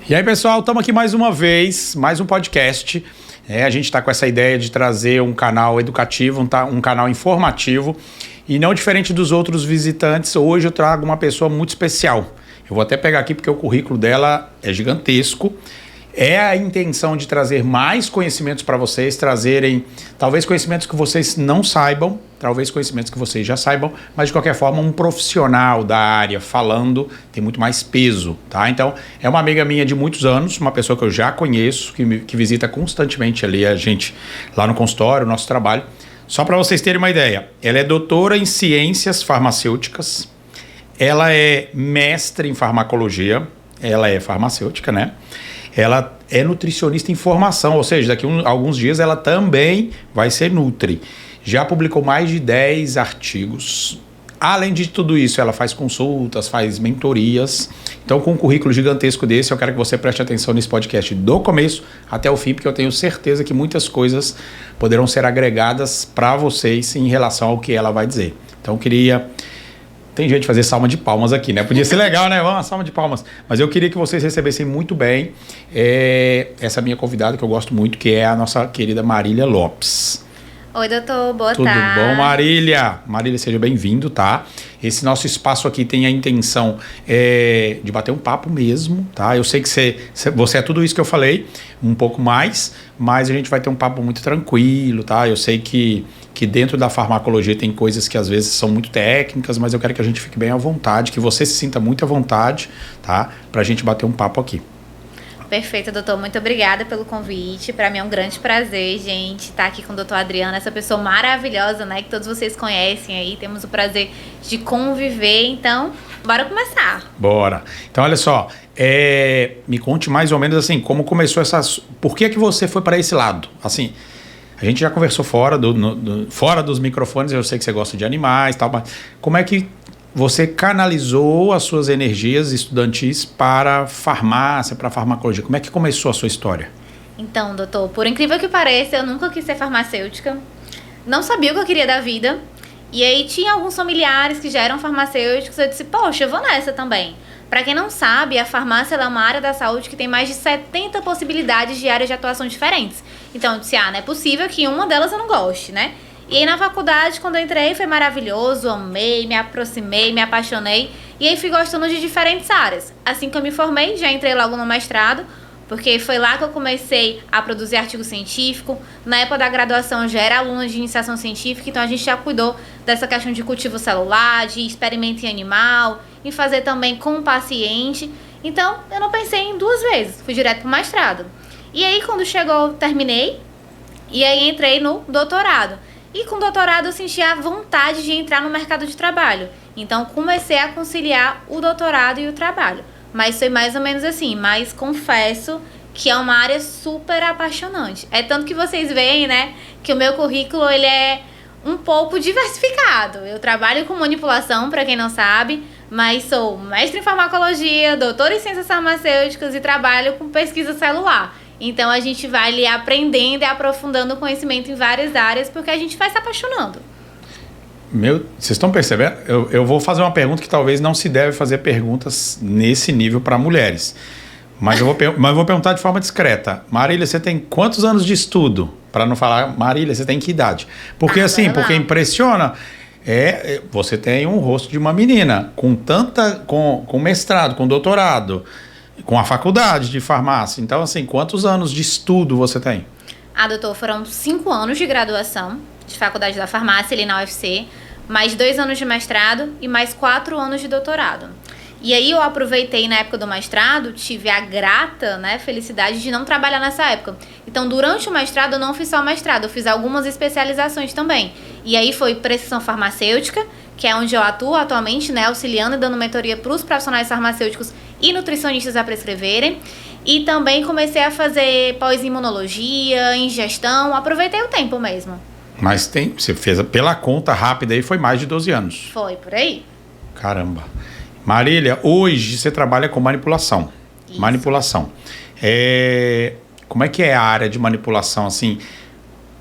E aí, pessoal, estamos aqui mais uma vez, mais um podcast. A gente está com essa ideia de trazer um canal educativo, um canal informativo. E não diferente dos outros visitantes, hoje eu trago uma pessoa muito especial. Eu vou até pegar aqui porque o currículo dela é gigantesco. É a intenção de trazer mais conhecimentos para vocês, trazerem talvez conhecimentos que vocês não saibam, talvez conhecimentos que vocês já saibam, mas de qualquer forma um profissional da área falando tem muito mais peso, tá? Então é uma amiga minha de muitos anos, uma pessoa que eu já conheço, que visita constantemente ali a gente lá no consultório, o nosso trabalho. Só para vocês terem uma ideia, ela é doutora em ciências farmacêuticas, ela é mestre em farmacologia, ela é farmacêutica, né? Ela é nutricionista em formação, ou seja, daqui a alguns dias ela também vai ser nutri. Já publicou mais de 10 artigos. Além de tudo isso, ela faz consultas, faz mentorias. Então, com um currículo gigantesco desse, eu quero que você preste atenção nesse podcast do começo até o fim, porque eu tenho certeza que muitas coisas poderão ser agregadas para vocês em relação ao que ela vai dizer. Então, eu queria... Tem gente fazer salva de palmas aqui, né? Podia ser legal, né? Vamos, salva de palmas. Mas eu queria que vocês recebessem muito bem essa minha convidada, que eu gosto muito, que é a nossa querida Marília Lopes. Oi, doutor. Boa tarde. Tudo bom, Marília? Marília, seja bem-vindo, tá? Esse nosso espaço aqui tem a intenção de bater um papo mesmo, tá? Eu sei que você é tudo isso que eu falei, um pouco mais, mas a gente vai ter um papo muito tranquilo, tá? Eu sei que dentro da farmacologia tem coisas que às vezes são muito técnicas, mas eu quero que a gente fique bem à vontade, que você se sinta muito à vontade, tá? Pra gente bater um papo aqui. Perfeito, doutor. Muito obrigada pelo convite. Para mim é um grande prazer, gente, estar aqui com o doutor Adriano, essa pessoa maravilhosa, né? Que todos vocês conhecem aí. Temos o prazer de conviver. Então, bora começar. Bora. Então, olha só. Me conte mais ou menos assim, como começou Por que você foi para esse lado? Assim, a gente já conversou fora dos microfones, eu sei que você gosta de animais e tal, mas como é que você canalizou as suas energias estudantis para a farmácia, para a farmacologia? Como é que começou a sua história? Então, doutor, por incrível que pareça, eu nunca quis ser farmacêutica. Não sabia o que eu queria da vida. E aí tinha alguns familiares que já eram farmacêuticos. Eu disse, poxa, eu vou nessa também. Para quem não sabe, a farmácia é uma área da saúde que tem mais de 70 possibilidades de áreas de atuação diferentes. Então eu disse, não é possível que uma delas eu não goste, né? E aí na faculdade, quando eu entrei, foi maravilhoso, amei, me aproximei, me apaixonei. E aí fui gostando de diferentes áreas. Assim que eu me formei, já entrei logo no mestrado, porque foi lá que eu comecei a produzir artigo científico. Na época da graduação eu já era aluna de iniciação científica, então a gente já cuidou dessa questão de cultivo celular, de experimento em animal, em fazer também com o paciente. Então eu não pensei em duas vezes, fui direto para o mestrado. E aí quando chegou, terminei, e aí entrei no doutorado. E com o doutorado eu senti a vontade de entrar no mercado de trabalho. Então comecei a conciliar o doutorado e o trabalho. Mas foi mais ou menos assim, mas confesso que é uma área super apaixonante. É tanto que vocês veem, né, que o meu currículo ele é um pouco diversificado. Eu trabalho com manipulação, para quem não sabe, mas sou mestre em farmacologia, doutora em ciências farmacêuticas e trabalho com pesquisa celular. Então a gente vai ali aprendendo e aprofundando o conhecimento em várias áreas, porque a gente vai se apaixonando. Vocês estão percebendo? Eu vou fazer uma pergunta que talvez não se deve fazer perguntas nesse nível para mulheres. Mas eu vou perguntar de forma discreta. Marília, você tem quantos anos de estudo? Para não falar, Marília, você tem que idade? Porque porque impressiona. Você tem um rosto de uma menina com mestrado, com doutorado, com a faculdade de farmácia. Então, assim, quantos anos de estudo você tem? Doutor, foram 5 anos de graduação de faculdade da farmácia ali na UFC, mais 2 anos de mestrado e mais 4 anos de doutorado. E aí eu aproveitei na época do mestrado, tive a grata, né, felicidade de não trabalhar nessa época. Então, durante o mestrado, eu não fiz só o mestrado, eu fiz algumas especializações também. E aí foi prescrição farmacêutica, que é onde eu atuo atualmente, né, auxiliando e dando mentoria para os profissionais farmacêuticos e nutricionistas a prescreverem. E também comecei a fazer pós-imunologia, ingestão, aproveitei o tempo mesmo. Mas você fez pela conta rápida aí, foi mais de 12 anos. Foi, por aí. Caramba. Marília, hoje você trabalha com manipulação. Isso. Manipulação. Como é que é a área de manipulação, assim?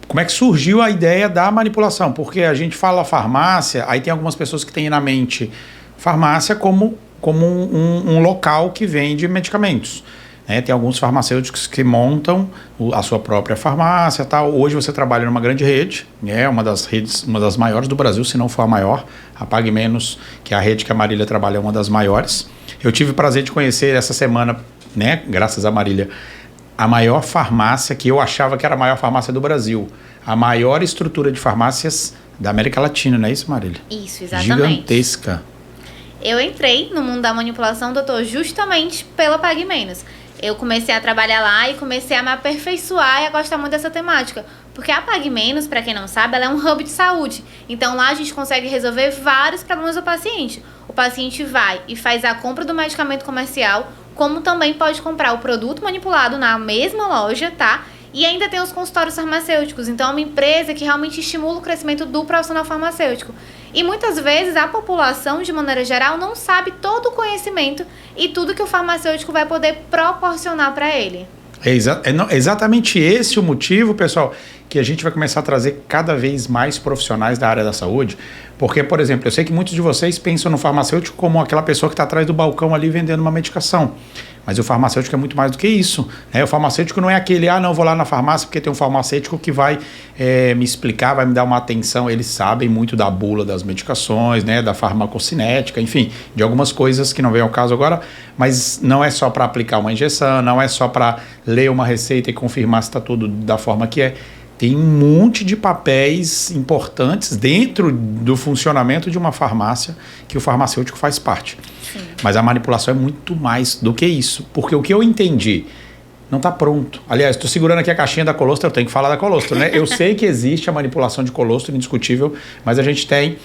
Como é que surgiu a ideia da manipulação? Porque a gente fala farmácia, aí tem algumas pessoas que têm na mente farmácia como um local que vende medicamentos. né? Tem alguns farmacêuticos que montam a sua própria farmácia, tal. Hoje você trabalha numa grande rede, né? Uma das redes, uma das maiores do Brasil, se não for a maior. A Pague Menos, que é a rede que a Marília trabalha, é uma das maiores. Eu tive o prazer de conhecer essa semana, né? Graças a Marília, a maior farmácia, que eu achava que era a maior farmácia do Brasil. A maior estrutura de farmácias da América Latina, não é isso, Marília? Isso, exatamente. Gigantesca. Eu entrei no mundo da manipulação, doutor, justamente pela Pague Menos. Eu comecei a trabalhar lá e comecei a me aperfeiçoar e a gostar muito dessa temática. Porque a Pague Menos, para quem não sabe, ela é um hub de saúde. Então lá a gente consegue resolver vários problemas do paciente. O paciente vai e faz a compra do medicamento comercial, como também pode comprar o produto manipulado na mesma loja, tá? E ainda tem os consultórios farmacêuticos. Então é uma empresa que realmente estimula o crescimento do profissional farmacêutico. E muitas vezes a população, de maneira geral, não sabe todo o conhecimento e tudo que o farmacêutico vai poder proporcionar para ele. É exatamente esse o motivo, pessoal, que a gente vai começar a trazer cada vez mais profissionais da área da saúde. Porque, por exemplo, eu sei que muitos de vocês pensam no farmacêutico como aquela pessoa que está atrás do balcão ali vendendo uma medicação. Mas o farmacêutico é muito mais do que isso, né? O farmacêutico não é aquele, não, vou lá na farmácia porque tem um farmacêutico que vai me explicar, vai me dar uma atenção. Eles sabem muito da bula das medicações, né? Da farmacocinética, enfim, de algumas coisas que não vem ao caso agora, mas não é só para aplicar uma injeção, não é só para ler uma receita e confirmar se está tudo da forma que é. Tem um monte de papéis importantes dentro do funcionamento de uma farmácia que o farmacêutico faz parte. Sim. Mas a manipulação é muito mais do que isso. Porque o que eu entendi não está pronto. Aliás, estou segurando aqui a caixinha da colostro, eu tenho que falar da colostro, né? Eu sei que existe a manipulação de colostro, indiscutível, mas a gente tem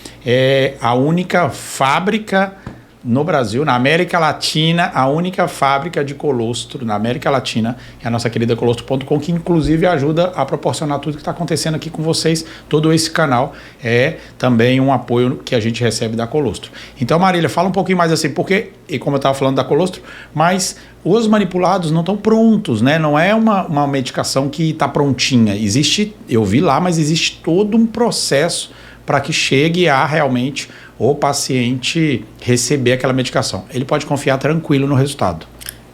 a única fábrica no Brasil, na América Latina, a única fábrica de colostro na América Latina é a nossa querida colostro.com, que inclusive ajuda a proporcionar tudo que está acontecendo aqui com vocês. Todo esse canal é também um apoio que a gente recebe da Colostro. Então, Marília, fala um pouquinho mais assim, porque, e como eu estava falando da Colostro, mas os manipulados não estão prontos, né? Não é uma medicação que está prontinha. Existe, eu vi lá, mas existe todo um processo para que chegue a realmente o paciente receber aquela medicação. Ele pode confiar tranquilo no resultado.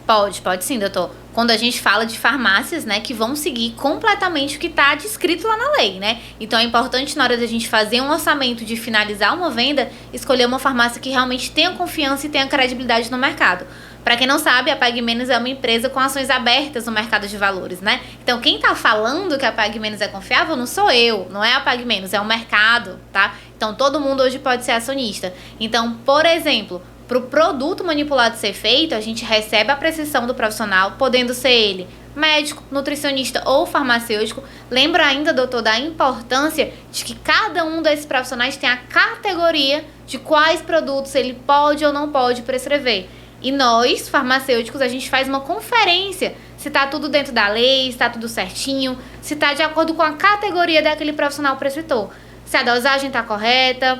Pode sim, doutor. Quando a gente fala de farmácias, né, que vão seguir completamente o que está descrito lá na lei, né? Então é importante, na hora da gente fazer um orçamento, de finalizar uma venda, escolher uma farmácia que realmente tenha confiança e tenha credibilidade no mercado. Para quem não sabe, a Pague Menos é uma empresa com ações abertas no mercado de valores, né? Então, quem está falando que a Pague Menos é confiável não sou eu, não é a Pague Menos, é o mercado, tá? Então, todo mundo hoje pode ser acionista. Então, por exemplo, para o produto manipulado ser feito, a gente recebe a prescrição do profissional, podendo ser ele médico, nutricionista ou farmacêutico. Lembra ainda, doutor, da importância de que cada um desses profissionais tem a categoria de quais produtos ele pode ou não pode prescrever. E nós, farmacêuticos, a gente faz uma conferência se está tudo dentro da lei, se está tudo certinho, se está de acordo com a categoria daquele profissional prescritor. Se a dosagem está correta,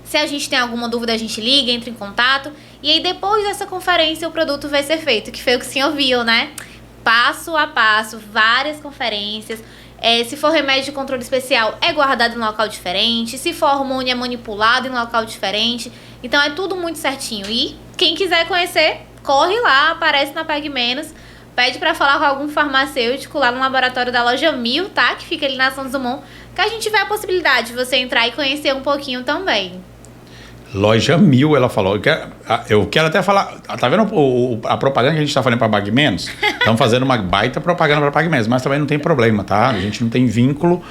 se a gente tem alguma dúvida, a gente liga, entra em contato. E aí, depois dessa conferência, o produto vai ser feito, que foi o que o senhor viu, né? Passo a passo, várias conferências. Se for remédio de controle especial, é guardado em local diferente. Se for hormônio, é manipulado em local diferente. Então, é tudo muito certinho. E quem quiser conhecer, corre lá, aparece na Pague Menos. Pede para falar com algum farmacêutico lá no laboratório da loja 1000, tá? Que fica ali na Santos Dumont. Que a gente vê a possibilidade de você entrar e conhecer um pouquinho também. Loja 1000, ela falou. Eu quero até falar. Tá vendo a propaganda que a gente tá fazendo para Pague Menos? Estamos fazendo uma baita propaganda para Pague Menos, mas também não tem problema, tá? A gente não tem vínculo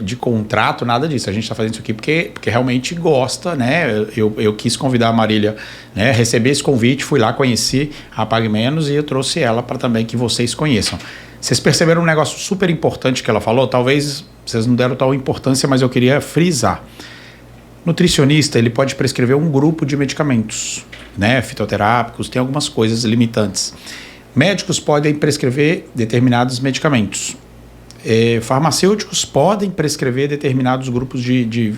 de contrato, nada disso. A gente está fazendo isso aqui porque realmente gosta, né? Eu quis convidar a Marília, né? Receber esse convite, fui lá, conheci a Pague Menos e eu trouxe ela para também que vocês conheçam. Vocês perceberam um negócio super importante que ela falou? Talvez vocês não deram tal importância, mas eu queria frisar. Nutricionista, ele pode prescrever um grupo de medicamentos, né? Fitoterápicos, tem algumas coisas limitantes. Médicos podem prescrever determinados medicamentos. Farmacêuticos podem prescrever determinados grupos de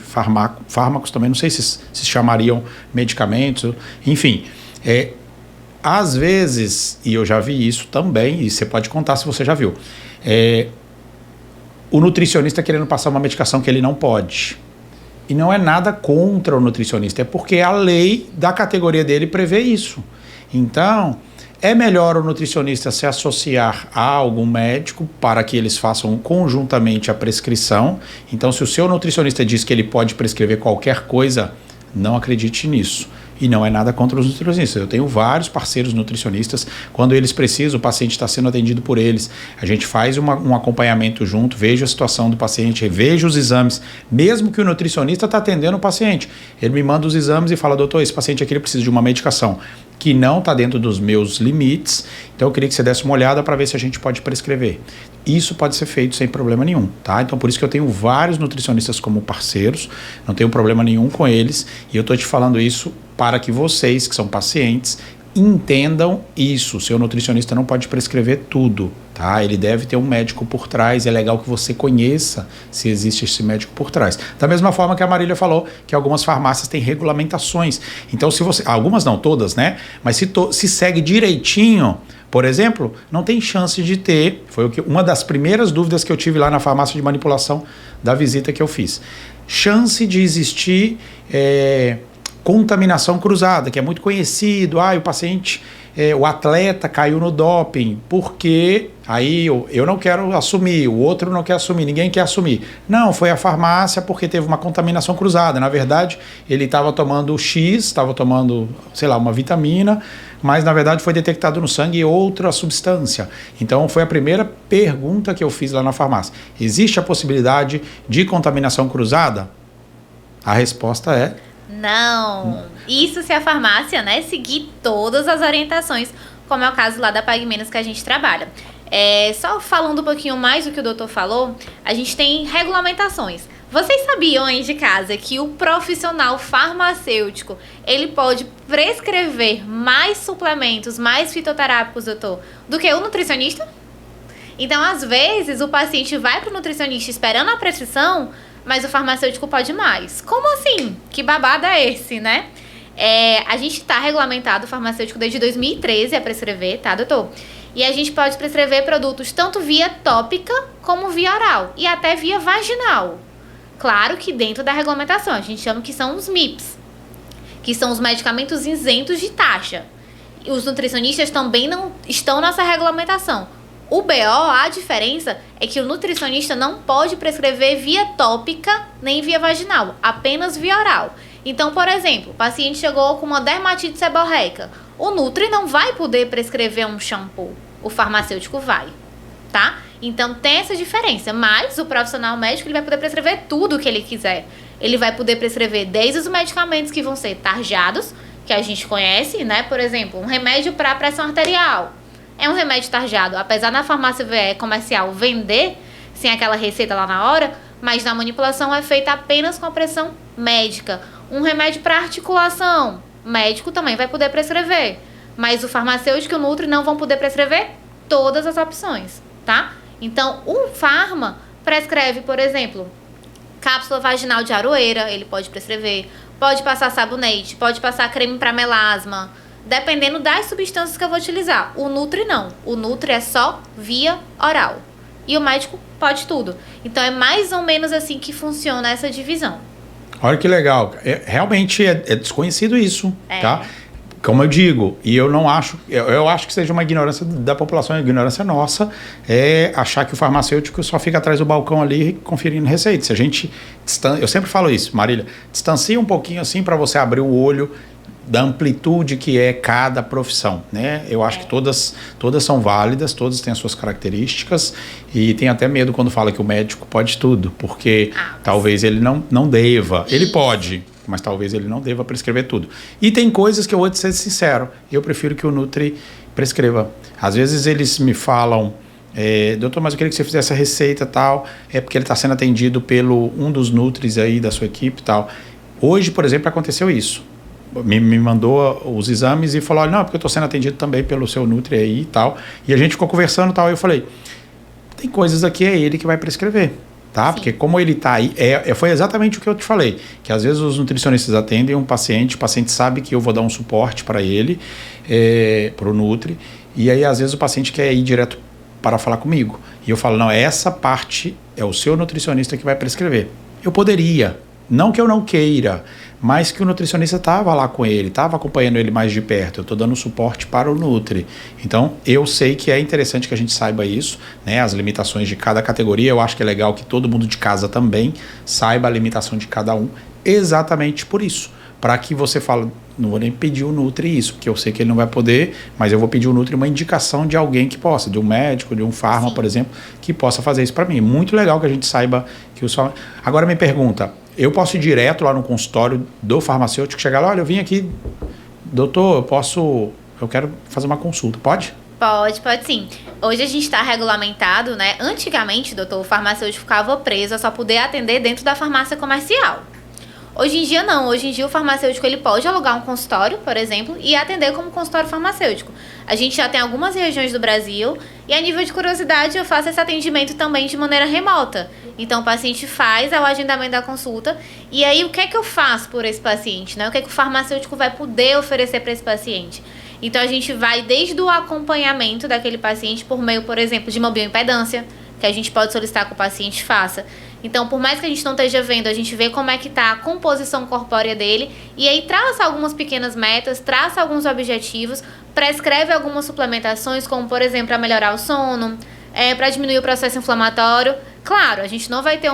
fármacos também, não sei se chamariam medicamentos, enfim. Às vezes, e eu já vi isso também, e você pode contar se você já viu, o nutricionista querendo passar uma medicação que ele não pode. E não é nada contra o nutricionista, é porque a lei da categoria dele prevê isso. Então, É melhor o nutricionista se associar a algum médico para que eles façam conjuntamente a prescrição. Então, se o seu nutricionista diz que ele pode prescrever qualquer coisa, não acredite nisso. E não é nada contra os nutricionistas. Eu tenho vários parceiros nutricionistas. Quando eles precisam, o paciente está sendo atendido por eles. A gente faz um acompanhamento junto, vejo a situação do paciente, vejo os exames. Mesmo que o nutricionista está atendendo o paciente. Ele me manda os exames e fala, doutor, esse paciente aqui ele precisa de uma medicação que não está dentro dos meus limites. Então eu queria que você desse uma olhada para ver se a gente pode prescrever. Isso pode ser feito sem problema nenhum, tá? Então por isso que eu tenho vários nutricionistas como parceiros, não tenho problema nenhum com eles, e eu estou te falando isso para que vocês, que são pacientes, entendam isso. O seu nutricionista não pode prescrever tudo, tá? Ele deve ter um médico por trás, é legal que você conheça se existe esse médico por trás. Da mesma forma que a Marília falou, que algumas farmácias têm regulamentações. Então se você, algumas não, todas, né? Mas se segue direitinho, por exemplo, não tem chance de ter, uma das primeiras dúvidas que eu tive lá na farmácia de manipulação da visita que eu fiz. Chance de existir contaminação cruzada, que é muito conhecido. O paciente, o atleta caiu no doping, porque aí eu não quero assumir, o outro não quer assumir, ninguém quer assumir. Não, foi a farmácia porque teve uma contaminação cruzada. Na verdade, ele estava tomando X, estava tomando, sei lá, uma vitamina, mas na verdade foi detectado no sangue outra substância. Então foi a primeira pergunta que eu fiz lá na farmácia. Existe a possibilidade de contaminação cruzada? A resposta é não. Isso se a farmácia, né, seguir todas as orientações, como é o caso lá da Pague Menos que a gente trabalha. Só falando um pouquinho mais do que o doutor falou, a gente tem regulamentações. Vocês sabiam aí de casa que o profissional farmacêutico, ele pode prescrever mais suplementos, mais fitoterápicos, doutor, do que o nutricionista? Então, às vezes, o paciente vai para o nutricionista esperando a prescrição, mas o farmacêutico pode mais. Como assim? Que babado é esse, né? A gente está regulamentado o farmacêutico desde 2013 a prescrever, tá, doutor? E a gente pode prescrever produtos tanto via tópica como via oral e até via vaginal. Claro que dentro da regulamentação, a gente chama que são os MIPs, que são os medicamentos isentos de taxa. E os nutricionistas também não estão nessa regulamentação. O BO, a diferença é que o nutricionista não pode prescrever via tópica nem via vaginal, apenas via oral. Então, por exemplo, o paciente chegou com uma dermatite seborreica. O Nutri não vai poder prescrever um shampoo, o farmacêutico vai, tá? Então tem essa diferença, mas o profissional médico ele vai poder prescrever tudo o que ele quiser. Ele vai poder prescrever desde os medicamentos que vão ser tarjados, que a gente conhece, né? Por exemplo, um remédio para pressão arterial. É um remédio tarjado, apesar da farmácia comercial vender sem aquela receita lá na hora, mas na manipulação é feita apenas com a pressão médica. Um remédio para articulação, médico também vai poder prescrever, mas o farmacêutico e o Nutri não vão poder prescrever todas as opções, tá? Então, o farma prescreve, por exemplo, cápsula vaginal de aroeira, ele pode prescrever, pode passar sabonete, pode passar creme para melasma, dependendo das substâncias que eu vou utilizar. O Nutri não. O Nutri é só via oral. E o médico pode tudo. Então é mais ou menos assim que funciona essa divisão. Olha que legal. Realmente é desconhecido isso, tá? Como eu digo, e eu não acho, eu acho que seja uma ignorância da população, uma ignorância nossa, achar que o farmacêutico só fica atrás do balcão ali conferindo receita. Se a gente, eu sempre falo isso, Marília, distancia um pouquinho assim para você abrir o olho da amplitude que é cada profissão, né? Eu acho que todas são válidas, todas têm as suas características e tem até medo quando fala que o médico pode tudo, porque talvez ele não deva, ele pode, mas talvez ele não deva prescrever tudo. E tem coisas que eu vou te ser sincero, eu prefiro que o Nutri prescreva. Às vezes eles me falam, doutor, mas eu queria que você fizesse a receita e tal, porque ele está sendo atendido pelo um dos Nutris aí da sua equipe e tal. Hoje, por exemplo, aconteceu isso. Me mandou os exames e falou, olha, não, porque eu estou sendo atendido também pelo seu Nutri aí e tal. E a gente ficou conversando e tal, e eu falei, tem coisas aqui, é ele que vai prescrever, tá? Sim. Porque como ele está aí, foi exatamente o que eu te falei, que às vezes os nutricionistas atendem um paciente, o paciente sabe que eu vou dar um suporte para ele, para o Nutri, e aí às vezes o paciente quer ir direto para falar comigo. E eu falo, não, essa parte é o seu nutricionista que vai prescrever. Eu poderia, Não que eu não queira, mas que o nutricionista estava lá com ele, estava acompanhando ele mais de perto. Eu estou dando suporte para o Nutri. Então, eu sei que é interessante que a gente saiba isso, né? As limitações de cada categoria. Eu acho que é legal que todo mundo de casa também saiba a limitação de cada um, exatamente por isso. Para que você fale, não vou nem pedir o Nutri isso, porque eu sei que ele não vai poder, mas eu vou pedir o Nutri uma indicação de alguém que possa, de um médico, de um farma, por exemplo, que possa fazer isso para mim. Muito legal que a gente saiba que o só. Agora me pergunta, eu posso ir direto lá no consultório do farmacêutico, chegar lá, olha, eu vim aqui, doutor, eu quero fazer uma consulta, pode? Pode sim. Hoje a gente está regulamentado, né? Antigamente, doutor, o farmacêutico ficava preso a só poder atender dentro da farmácia comercial. Hoje em dia não, hoje em dia o farmacêutico ele pode alugar um consultório, por exemplo, e atender como consultório farmacêutico. A gente já tem algumas regiões do Brasil e a nível de curiosidade eu faço esse atendimento também de maneira remota. Então o paciente faz o agendamento da consulta e aí o que é que eu faço por esse paciente, né? O que é que o farmacêutico vai poder oferecer para esse paciente? Então a gente vai desde o acompanhamento daquele paciente por meio, por exemplo, de uma bioimpedância, que a gente pode solicitar que o paciente faça. Então, por mais que a gente não esteja vendo, a gente vê como é que está a composição corpórea dele e aí traça algumas pequenas metas, traça alguns objetivos, prescreve algumas suplementações, como, por exemplo, para melhorar o sono, para diminuir o processo inflamatório. Claro, a gente não vai ter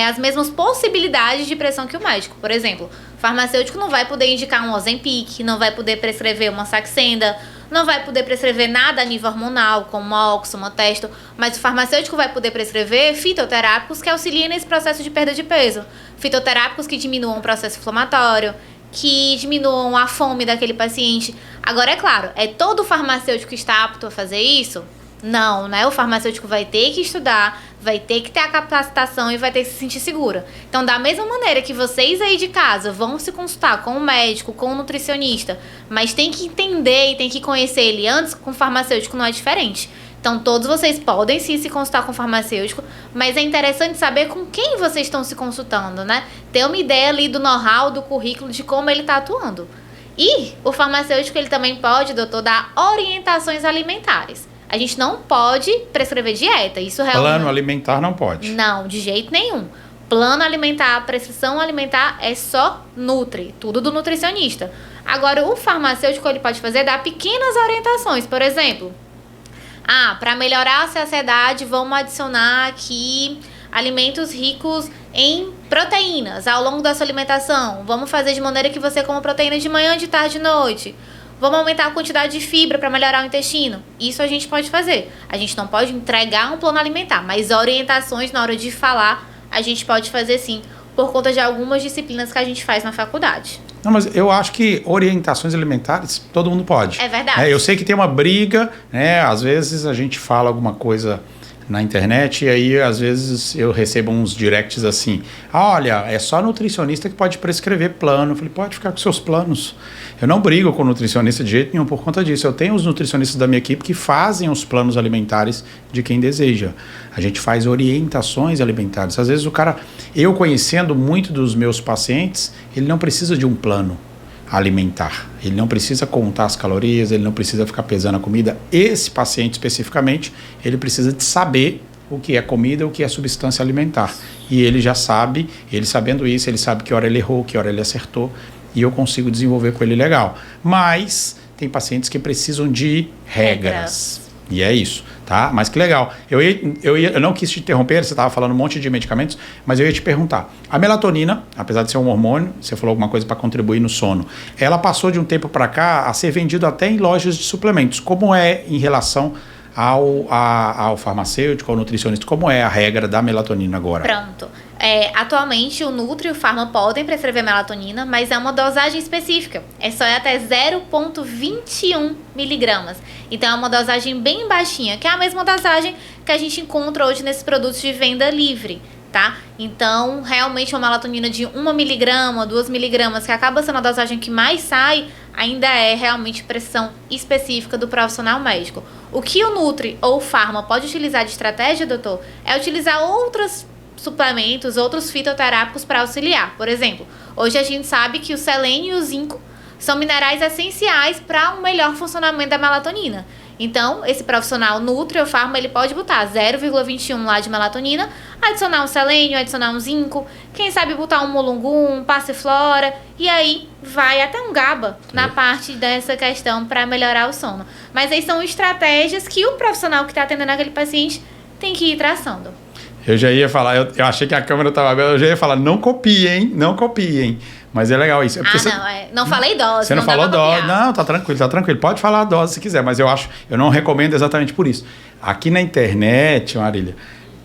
as mesmas possibilidades de pressão que o médico. Por exemplo, o farmacêutico não vai poder indicar um Ozempic, não vai poder prescrever uma Saxenda, não vai poder prescrever nada a nível hormonal, como Oxo, Motesto, mas o farmacêutico vai poder prescrever fitoterápicos que auxiliem nesse processo de perda de peso. Fitoterápicos que diminuam o processo inflamatório, que diminuam a fome daquele paciente. Agora, é claro, é todo farmacêutico que está apto a fazer isso? Não, né? O farmacêutico vai ter que estudar, vai ter que ter a capacitação e vai ter que se sentir segura. Então, da mesma maneira que vocês aí de casa vão se consultar com o médico, com o nutricionista, mas tem que entender e tem que conhecer ele antes, com o farmacêutico não é diferente. Então, todos vocês podem sim se consultar com o farmacêutico, mas é interessante saber com quem vocês estão se consultando, né? Ter uma ideia ali do know-how, do currículo, de como ele está atuando. E o farmacêutico, ele também pode, doutor, dar orientações alimentares. A gente não pode prescrever dieta. Isso realmente... Plano alimentar não pode. Não, de jeito nenhum. Plano alimentar, prescrição alimentar é só Nutri, tudo do nutricionista. Agora, o farmacêutico ele pode fazer dar pequenas orientações. Por exemplo, para melhorar a saciedade, vamos adicionar aqui alimentos ricos em proteínas ao longo da sua alimentação. Vamos fazer de maneira que você coma proteína de manhã, de tarde e de noite. Vamos aumentar a quantidade de fibra para melhorar o intestino. Isso a gente pode fazer. A gente não pode entregar um plano alimentar, mas orientações na hora de falar, a gente pode fazer sim, por conta de algumas disciplinas que a gente faz na faculdade. Não, mas eu acho que orientações alimentares todo mundo pode. É verdade. Eu sei que tem uma briga, né? Às vezes a gente fala alguma coisa na internet e aí às vezes eu recebo uns directs assim, olha, é só nutricionista que pode prescrever plano. Eu falei, pode ficar com seus planos. Eu não brigo com nutricionista de jeito nenhum por conta disso. Eu tenho os nutricionistas da minha equipe que fazem os planos alimentares de quem deseja. A gente faz orientações alimentares. Às vezes o cara, eu conhecendo muito dos meus pacientes, ele não precisa de um plano alimentar. Ele não precisa contar as calorias, ele não precisa ficar pesando a comida. Esse paciente especificamente, ele precisa de saber o que é comida, o que é substância alimentar. E ele já sabe, ele sabendo isso, ele sabe que hora ele errou, que hora ele acertou, e eu consigo desenvolver com ele legal. Mas tem pacientes que precisam de regras. E é isso, tá? Mas que legal. Eu não quis te interromper, você estava falando um monte de medicamentos, mas eu ia te perguntar. A melatonina, apesar de ser um hormônio, você falou alguma coisa para contribuir no sono, ela passou de um tempo para cá a ser vendida até em lojas de suplementos. Como é em relação ao farmacêutico, ao nutricionista, como é a regra da melatonina agora? Pronto. Atualmente, o Nutri e o Farma podem prescrever melatonina, mas é uma dosagem específica. É só até 0,21 miligramas. Então, é uma dosagem bem baixinha, que é a mesma dosagem que a gente encontra hoje nesses produtos de venda livre, tá? Então, realmente, uma melatonina de 1 miligrama, 2 miligramas, que acaba sendo a dosagem que mais sai, ainda é realmente pressão específica do profissional médico. O que o Nutri ou o Farma pode utilizar de estratégia, doutor, é utilizar outros suplementos, outros fitoterápicos para auxiliar. Por exemplo, hoje a gente sabe que o selênio e o zinco são minerais essenciais para um melhor funcionamento da melatonina. Então, esse profissional nutri ou farma, ele pode botar 0,21 lá de melatonina, adicionar um selênio, adicionar um zinco, quem sabe botar um mulungu, um passiflora, e aí vai até um GABA na parte dessa questão para melhorar o sono. Mas aí são estratégias que o profissional que está atendendo aquele paciente tem que ir traçando. Eu já ia falar, eu achei que a câmera estava aberta, eu já ia falar, não copiem, não copiem. Mas é legal isso. Não falei dose. Você não falou dose. Não, tá tranquilo. Pode falar a dose se quiser, mas eu não recomendo exatamente por isso. Aqui na internet, Marília,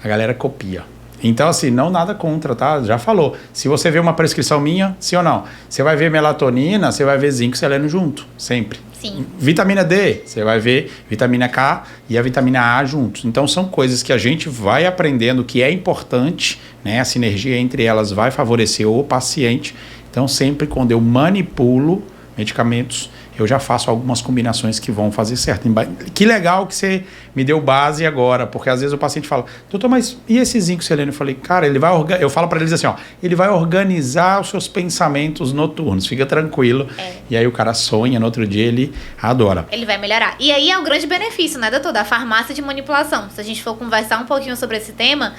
a galera copia. Então, assim, não nada contra, tá? Já falou. Se você vê uma prescrição minha, sim ou não? Você vai ver melatonina, você vai ver zinco e selênio junto, sempre. Sim. Vitamina D, você vai ver vitamina K e a vitamina A juntos. Então, são coisas que a gente vai aprendendo que é importante, né? A sinergia entre elas vai favorecer o paciente. Então, sempre quando eu manipulo medicamentos, eu já faço algumas combinações que vão fazer certo. Que legal que você me deu base agora, porque às vezes o paciente fala, doutor, mas e esse zinco selênio? Eu falei, cara, eu falo para eles assim, ó, ele vai organizar os seus pensamentos noturnos, fica tranquilo. E aí o cara sonha, no outro dia ele adora. Ele vai melhorar. E aí é o grande benefício, né, doutor, da farmácia de manipulação. Se a gente for conversar um pouquinho sobre esse tema,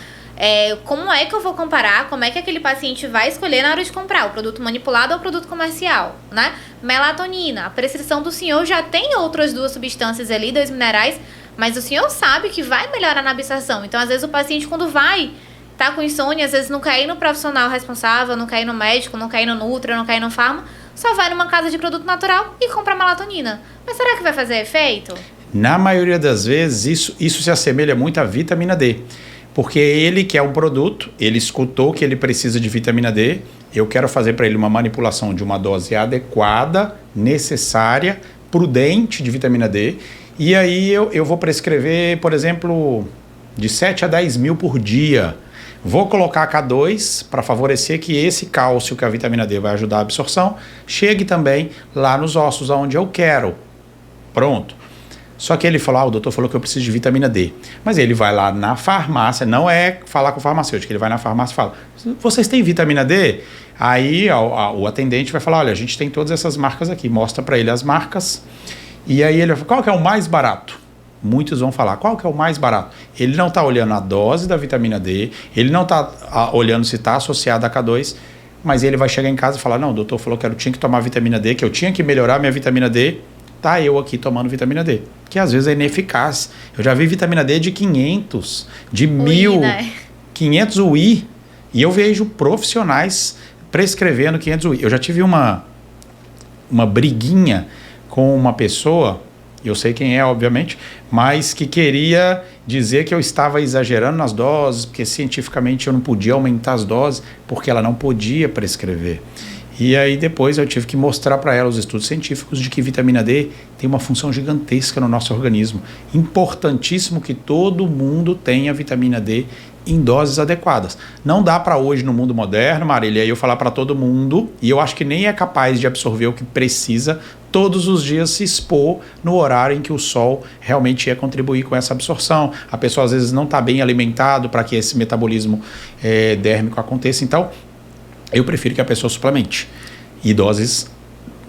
como é que eu vou comparar, como é que aquele paciente vai escolher na hora de comprar o produto manipulado ou o produto comercial, né? Melatonina, a prescrição do senhor já tem outras 2 substâncias ali, 2 minerais, mas o senhor sabe que vai melhorar na absorção. Então, às vezes, o paciente, quando tá com insônia, às vezes não quer ir no profissional responsável, não quer ir no médico, não quer ir no Nutri, não quer ir no farma, só vai numa casa de produto natural e compra melatonina. Mas será que vai fazer efeito? Na maioria das vezes, isso se assemelha muito à vitamina D. Porque ele quer um produto, ele escutou que ele precisa de vitamina D, eu quero fazer para ele uma manipulação de uma dose adequada, necessária, prudente de vitamina D, e aí eu vou prescrever, por exemplo, de 7 a 10 mil por dia. Vou colocar K2 para favorecer que esse cálcio que a vitamina D vai ajudar a absorção chegue também lá nos ossos, aonde eu quero. Pronto. Só que ele falou, o doutor falou que eu preciso de vitamina D. Mas ele vai lá na farmácia, não é falar com o farmacêutico, ele vai na farmácia e fala, vocês têm vitamina D? Aí o atendente vai falar, olha, a gente tem todas essas marcas aqui, mostra para ele as marcas. E aí ele vai falar, qual que é o mais barato? Muitos vão falar, qual que é o mais barato? Ele não está olhando a dose da vitamina D, ele não está olhando se está associado a K2, mas ele vai chegar em casa e falar, não, o doutor falou que eu tinha que tomar vitamina D, que eu tinha que melhorar minha vitamina D, tá eu aqui tomando vitamina D, que às vezes é ineficaz. Eu já vi vitamina D de 500, de 1000, né? 500 UI, e eu vejo profissionais prescrevendo 500 UI. Eu já tive uma briguinha com uma pessoa, eu sei quem é, obviamente, mas que queria dizer que eu estava exagerando nas doses, porque cientificamente eu não podia aumentar as doses, porque ela não podia prescrever. E aí depois eu tive que mostrar para ela os estudos científicos de que vitamina D tem uma função gigantesca no nosso organismo. Importantíssimo que todo mundo tenha vitamina D em doses adequadas. Não dá para hoje no mundo moderno, Marília, eu falar para todo mundo, e eu acho que nem é capaz de absorver o que precisa, todos os dias se expor no horário em que o sol realmente ia contribuir com essa absorção. A pessoa às vezes não está bem alimentado para que esse metabolismo dérmico aconteça. Então, eu prefiro que a pessoa suplemente e doses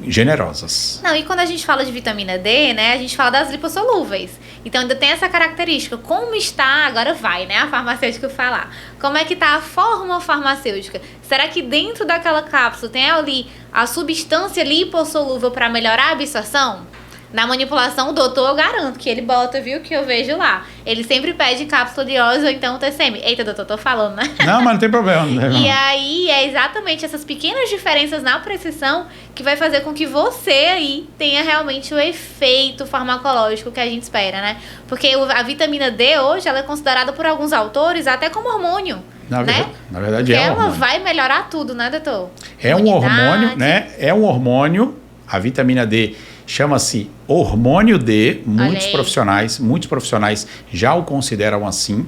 generosas. Não, e quando a gente fala de vitamina D, né, a gente fala das lipossolúveis. Então ainda tem essa característica. Como está, agora vai, né, a farmacêutica falar. Como é que está a fórmula farmacêutica? Será que dentro daquela cápsula tem ali a substância lipossolúvel para melhorar a absorção? Na manipulação, o doutor, eu garanto que ele bota, viu, que eu vejo lá. Ele sempre pede cápsula de ose ou então TCM. Eita, doutor, tô falando, né? Não, mas não tem problema. E aí, é exatamente essas pequenas diferenças na prescrição que vai fazer com que você aí tenha realmente o efeito farmacológico que a gente espera, né? Porque a vitamina D hoje, ela é considerada por alguns autores até como hormônio. Na verdade, é um hormônio. Ela vai melhorar tudo, né, doutor? É um hormônio, né? É um hormônio, a vitamina D chama-se hormônio D, muitos profissionais já o consideram assim.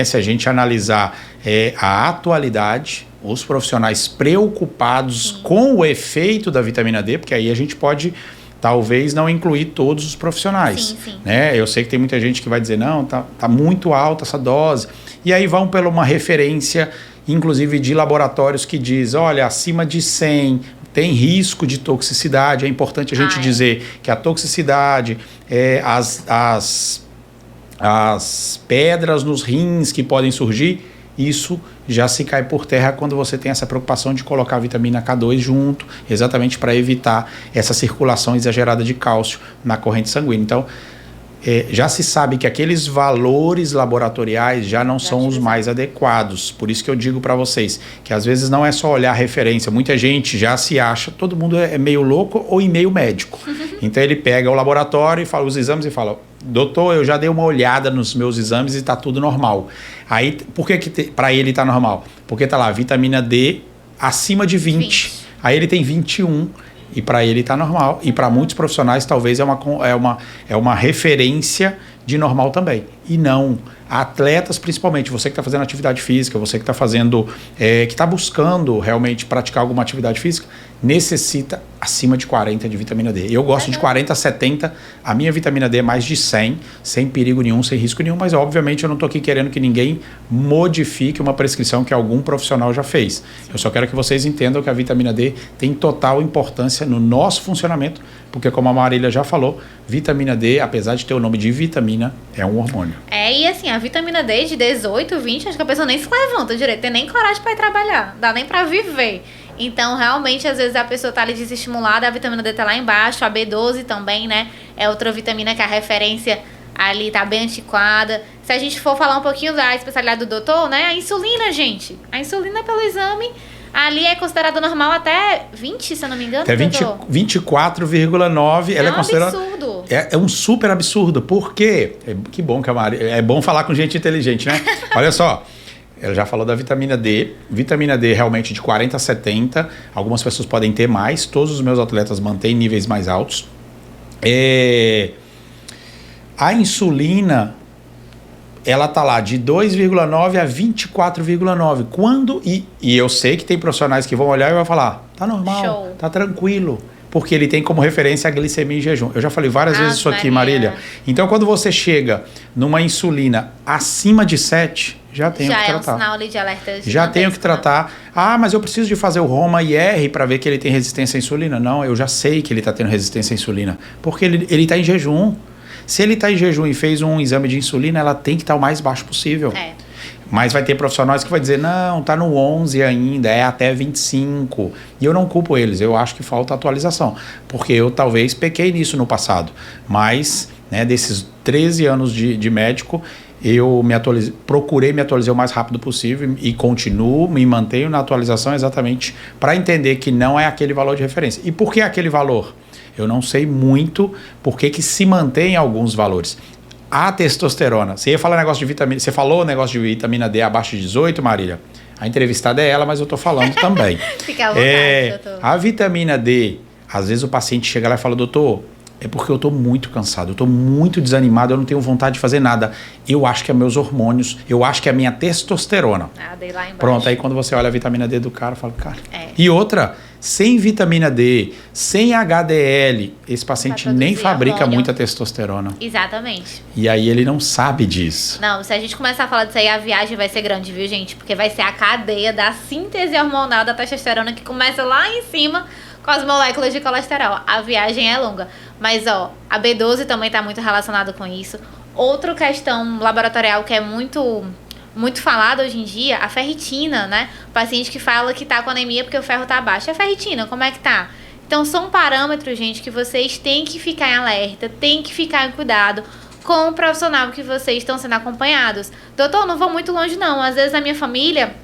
Se a gente analisar a atualidade, os profissionais preocupados com o efeito da vitamina D, porque aí a gente pode talvez não incluir todos os profissionais. Sim. Eu sei que tem muita gente que vai dizer, não, tá muito alta essa dose. E aí vão pela uma referência, inclusive de laboratórios que diz, olha, acima de 100, tem risco de toxicidade. É importante a gente dizer que a toxicidade, as pedras nos rins que podem surgir, isso já se cai por terra quando você tem essa preocupação de colocar a vitamina K2 junto, exatamente para evitar essa circulação exagerada de cálcio na corrente sanguínea. Então, já se sabe que aqueles valores laboratoriais já não são os mais adequados. Por isso que eu digo para vocês que às vezes não é só olhar a referência. Muita gente já se acha, todo mundo é meio louco ou em meio médico. Então ele pega o laboratório e fala os exames e fala: doutor, eu já dei uma olhada nos meus exames e está tudo normal. Aí, por que para ele está normal? Porque está lá, vitamina D acima de 20. Aí ele tem 21. E para ele está normal. E para muitos profissionais talvez é uma referência de normal também. E não. Atletas, principalmente, você que está fazendo atividade física, você que está fazendo, que está buscando realmente praticar alguma atividade física, necessita acima de 40 de vitamina D. Eu gosto de 40 a 70, a minha vitamina D é mais de 100, sem perigo nenhum, sem risco nenhum, mas obviamente eu não estou aqui querendo que ninguém modifique uma prescrição que algum profissional já fez. Eu só quero que vocês entendam que a vitamina D tem total importância no nosso funcionamento, porque como a Marília já falou, vitamina D, apesar de ter o nome de vitamina, é um hormônio. E assim, a vitamina D de 18, 20, acho que a pessoa nem se levanta direito, tem nem coragem para ir trabalhar, dá nem para viver. Então, realmente, às vezes a pessoa tá ali desestimulada, a vitamina D tá lá embaixo, a B12 também, né? É outra vitamina que a referência ali tá bem antiquada. Se a gente for falar um pouquinho da especialidade do doutor, né? A insulina, gente. A insulina pelo exame ali é considerada normal até 20, se eu não me engano, até 24,9. Ela é considerada... absurdo. É um super absurdo. Por quê? Que bom que a Maria... É bom falar com gente inteligente, né? Olha só. Ela já falou da vitamina D. Vitamina D realmente de 40 a 70. Algumas pessoas podem ter mais. Todos os meus atletas mantêm níveis mais altos. A insulina, ela tá lá de 2,9 a 24,9. Quando... E eu sei que tem profissionais que vão olhar e vão falar, tá normal, show, tá tranquilo. Porque ele tem como referência a glicemia em jejum. Eu já falei várias vezes isso aqui, Marília. Então, quando você chega numa insulina acima de 7, já tem o que tratar. Já é um sinal ali de alerta. Já tem o que tratar. Ah, mas eu preciso de fazer o Roma-IR para ver que ele tem resistência à insulina. Não, eu já sei que ele está tendo resistência à insulina. Porque ele está em jejum. Se ele está em jejum e fez um exame de insulina, ela tem que estar o mais baixo possível. Mas vai ter profissionais que vai dizer, não, tá no 11 ainda, é até 25. E eu não culpo eles, eu acho que falta atualização. Porque eu talvez pequei nisso no passado. Mas, né, desses 13 anos de médico, eu procurei me atualizar o mais rápido possível e continuo, me mantenho na atualização exatamente para entender que não é aquele valor de referência. E por que aquele valor? Eu não sei muito por que se mantém alguns valores. A testosterona. Você ia falar negócio de vitamina... Você falou negócio de vitamina D abaixo de 18, Marília? A entrevistada é ela, mas eu tô falando também. Fica à vontade, doutor. A vitamina D, às vezes o paciente chega lá e fala, doutor, é porque eu tô muito cansado, eu tô muito desanimado, eu não tenho vontade de fazer nada. Eu acho que é meus hormônios, eu acho que é a minha testosterona. Dei lá embaixo. Pronto, aí quando você olha a vitamina D do cara, fala, cara... E outra... Sem vitamina D, sem HDL, esse paciente nem fabrica hormônio. Muita testosterona. Exatamente. E aí ele não sabe disso. Não, se a gente começar a falar disso aí, a viagem vai ser grande, viu, gente? Porque vai ser a cadeia da síntese hormonal da testosterona que começa lá em cima com as moléculas de colesterol. A viagem é longa. Mas, ó, a B12 também está muito relacionada com isso. Outra questão laboratorial que é muito falado hoje em dia, a ferritina, né? O paciente que fala que tá com anemia porque o ferro tá baixo. A ferritina, como é que tá? Então, são parâmetros, gente, que vocês têm que ficar em alerta, têm que ficar em cuidado com o profissional que vocês estão sendo acompanhados. Doutor, não vou muito longe, não. Às vezes, na minha família,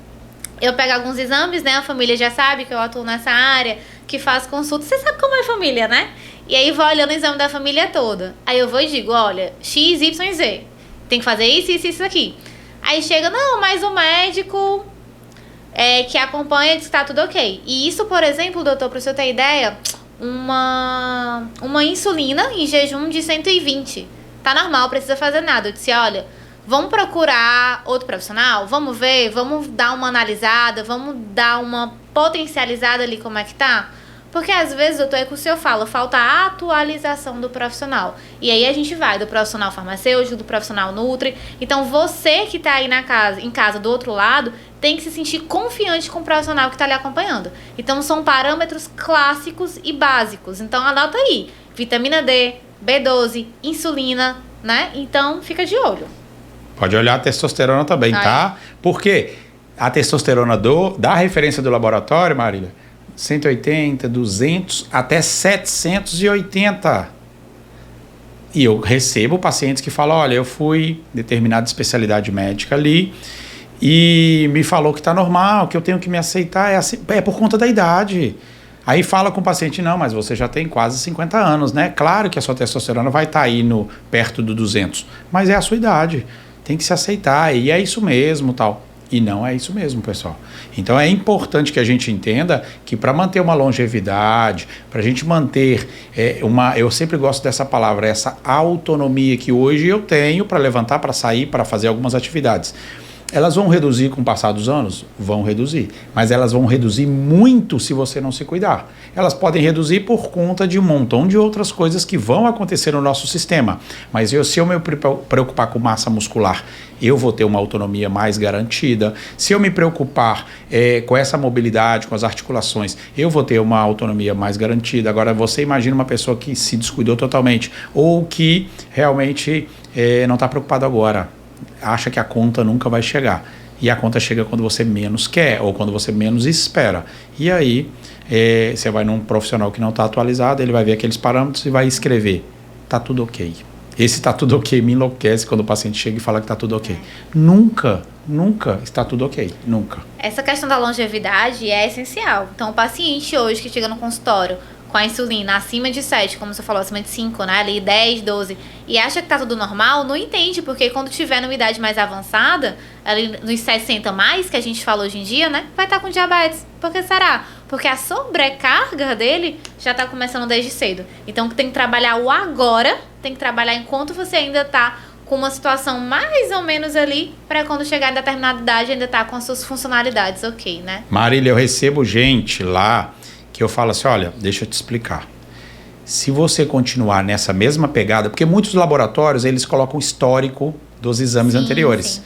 eu pego alguns exames, né? A família já sabe que eu atuo nessa área, que faço consulta. Você sabe como é a família, né? E aí, vou olhando o exame da família toda. Aí eu vou e digo, olha, X, Y, Z. Tem que fazer isso, isso, isso aqui. Aí chega, não, mas o médico que acompanha diz que tá tudo ok. E isso, por exemplo, doutor, para o senhor ter ideia, uma insulina em jejum de 120. Tá normal, precisa fazer nada. Eu disse, olha, vamos procurar outro profissional, vamos ver, vamos dar uma analisada, vamos dar uma potencializada ali como é que tá. Porque às vezes, doutor, é que o senhor fala, falta a atualização do profissional. E aí a gente vai do profissional farmacêutico, do profissional nutri. Então você que está aí em casa do outro lado, tem que se sentir confiante com o profissional que está lhe acompanhando. Então são parâmetros clássicos e básicos. Então anota aí, vitamina D, B12, insulina, né? Então fica de olho. Pode olhar a testosterona também, tá? Porque a testosterona da referência do laboratório, Marília, 180, 200, até 780. E eu recebo pacientes que falam, olha, eu fui em determinada especialidade médica ali e me falou que está normal, que eu tenho que me aceitar, é por conta da idade. Aí fala com o paciente, não, mas você já tem quase 50 anos, né? Claro que a sua testosterona vai estar aí perto do 200, mas é a sua idade. Tem que se aceitar, e é isso mesmo, tal. E não é isso mesmo, pessoal. Então é importante que a gente entenda que para manter uma longevidade, para a gente manter eu sempre gosto dessa palavra, essa autonomia que hoje eu tenho para levantar, para sair, para fazer algumas atividades. Elas vão reduzir com o passar dos anos? Vão reduzir. Mas elas vão reduzir muito se você não se cuidar. Elas podem reduzir por conta de um montão de outras coisas que vão acontecer no nosso sistema. Mas se eu me preocupar com massa muscular, eu vou ter uma autonomia mais garantida. Se eu me preocupar com essa mobilidade, com as articulações, eu vou ter uma autonomia mais garantida. Agora, você imagina uma pessoa que se descuidou totalmente ou que realmente não está preocupado agora. Acha que a conta nunca vai chegar. E a conta chega quando você menos quer ou quando você menos espera. E aí, você vai num profissional que não está atualizado, ele vai ver aqueles parâmetros e vai escrever, tá tudo ok. Esse tá tudo ok me enlouquece quando o paciente chega e fala que tá tudo ok. Nunca está tudo ok. Nunca. Essa questão da longevidade é essencial. Então, o paciente hoje que chega no consultório com a insulina acima de 7, como você falou, acima de 5, né? Ali 10, 12, e acha que tá tudo normal, não entende, porque quando tiver numa idade mais avançada, ali nos 60 mais, que a gente fala hoje em dia, né? Vai estar com diabetes. Por que será? Porque a sobrecarga dele já tá começando desde cedo. Então tem que trabalhar o agora, tem que trabalhar enquanto você ainda tá com uma situação mais ou menos ali, para quando chegar em determinada idade ainda tá com as suas funcionalidades ok, né? Marília, eu recebo gente lá que eu falo assim, olha, deixa eu te explicar. Se você continuar nessa mesma pegada, porque muitos laboratórios, eles colocam histórico dos exames anteriores. Sim.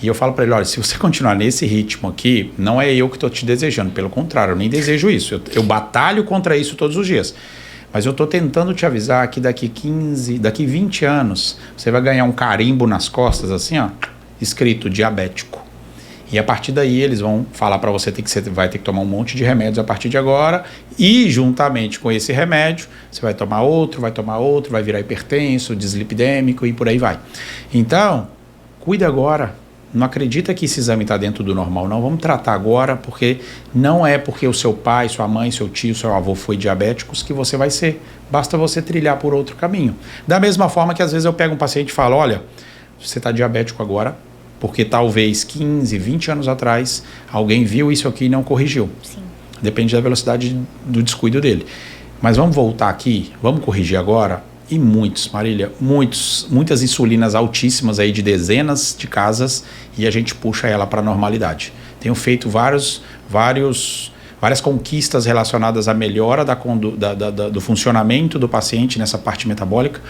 E eu falo para ele, olha, se você continuar nesse ritmo aqui, não é eu que estou te desejando, pelo contrário, eu nem desejo isso. Eu batalho contra isso todos os dias. Mas eu estou tentando te avisar que daqui 20 anos, você vai ganhar um carimbo nas costas, assim, ó, escrito diabético. E a partir daí eles vão falar para você que você vai ter que tomar um monte de remédios a partir de agora. E juntamente com esse remédio, você vai tomar outro, vai virar hipertenso, dislipidêmico e por aí vai. Então, cuida agora. Não acredita que esse exame está dentro do normal, não. Vamos tratar agora, porque não é porque o seu pai, sua mãe, seu tio, seu avô foi diabéticos que você vai ser. Basta você trilhar por outro caminho. Da mesma forma que às vezes eu pego um paciente e falo, olha, você está diabético agora, porque talvez 15, 20 anos atrás, alguém viu isso aqui e não corrigiu. Sim. Depende da velocidade do descuido dele. Mas vamos voltar aqui, vamos corrigir agora. E Marília, muitas insulinas altíssimas aí de dezenas de casas e a gente puxa ela para a normalidade. Tenho feito várias conquistas relacionadas à melhora do funcionamento do paciente nessa parte metabólica,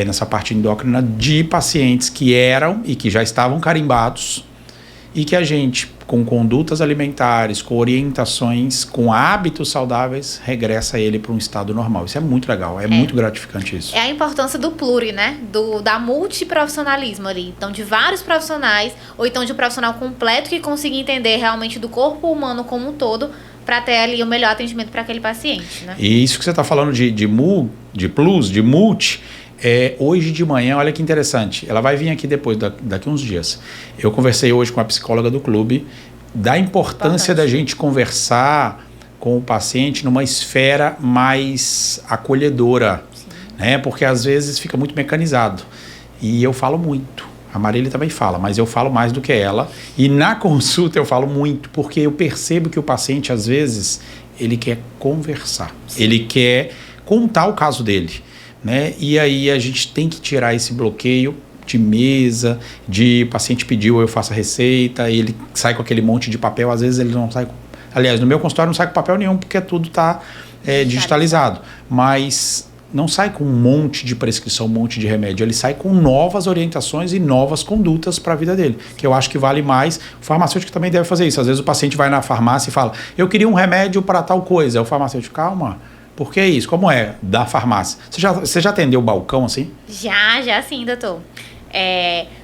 nessa parte endócrina, de pacientes que eram e que já estavam carimbados e que a gente, com condutas alimentares, com orientações, com hábitos saudáveis, regressa ele para um estado normal. Isso é muito legal, é muito gratificante isso. É a importância do pluri, né? Da multiprofissionalismo ali. Então, de vários profissionais, ou então de um profissional completo que consiga entender realmente do corpo humano como um todo, para ter ali o melhor atendimento para aquele paciente, né? E isso que você está falando de multi, hoje de manhã, olha que interessante, ela vai vir aqui depois, daqui uns dias. Eu conversei hoje com a psicóloga do clube da importância da gente conversar com o paciente numa esfera mais acolhedora, né? Porque às vezes fica muito mecanizado. E eu falo muito. A Marília também fala, mas eu falo mais do que ela. E na consulta eu falo muito, porque eu percebo que o paciente, às vezes, ele quer conversar. Sim. Ele quer contar o caso dele, né? E aí a gente tem que tirar esse bloqueio de mesa, de paciente pediu, eu faço a receita, ele sai com aquele monte de papel, às vezes ele não sai com... Aliás, no meu consultório não sai com papel nenhum, porque tudo está digitalizado. Mas não sai com um monte de prescrição, um monte de remédio. Ele sai com novas orientações e novas condutas para a vida dele, que eu acho que vale mais. O farmacêutico também deve fazer isso. Às vezes o paciente vai na farmácia e fala, eu queria um remédio para tal coisa. O farmacêutico, calma, por que isso? Como é da farmácia? Você já atendeu o balcão assim? Já sim, doutor.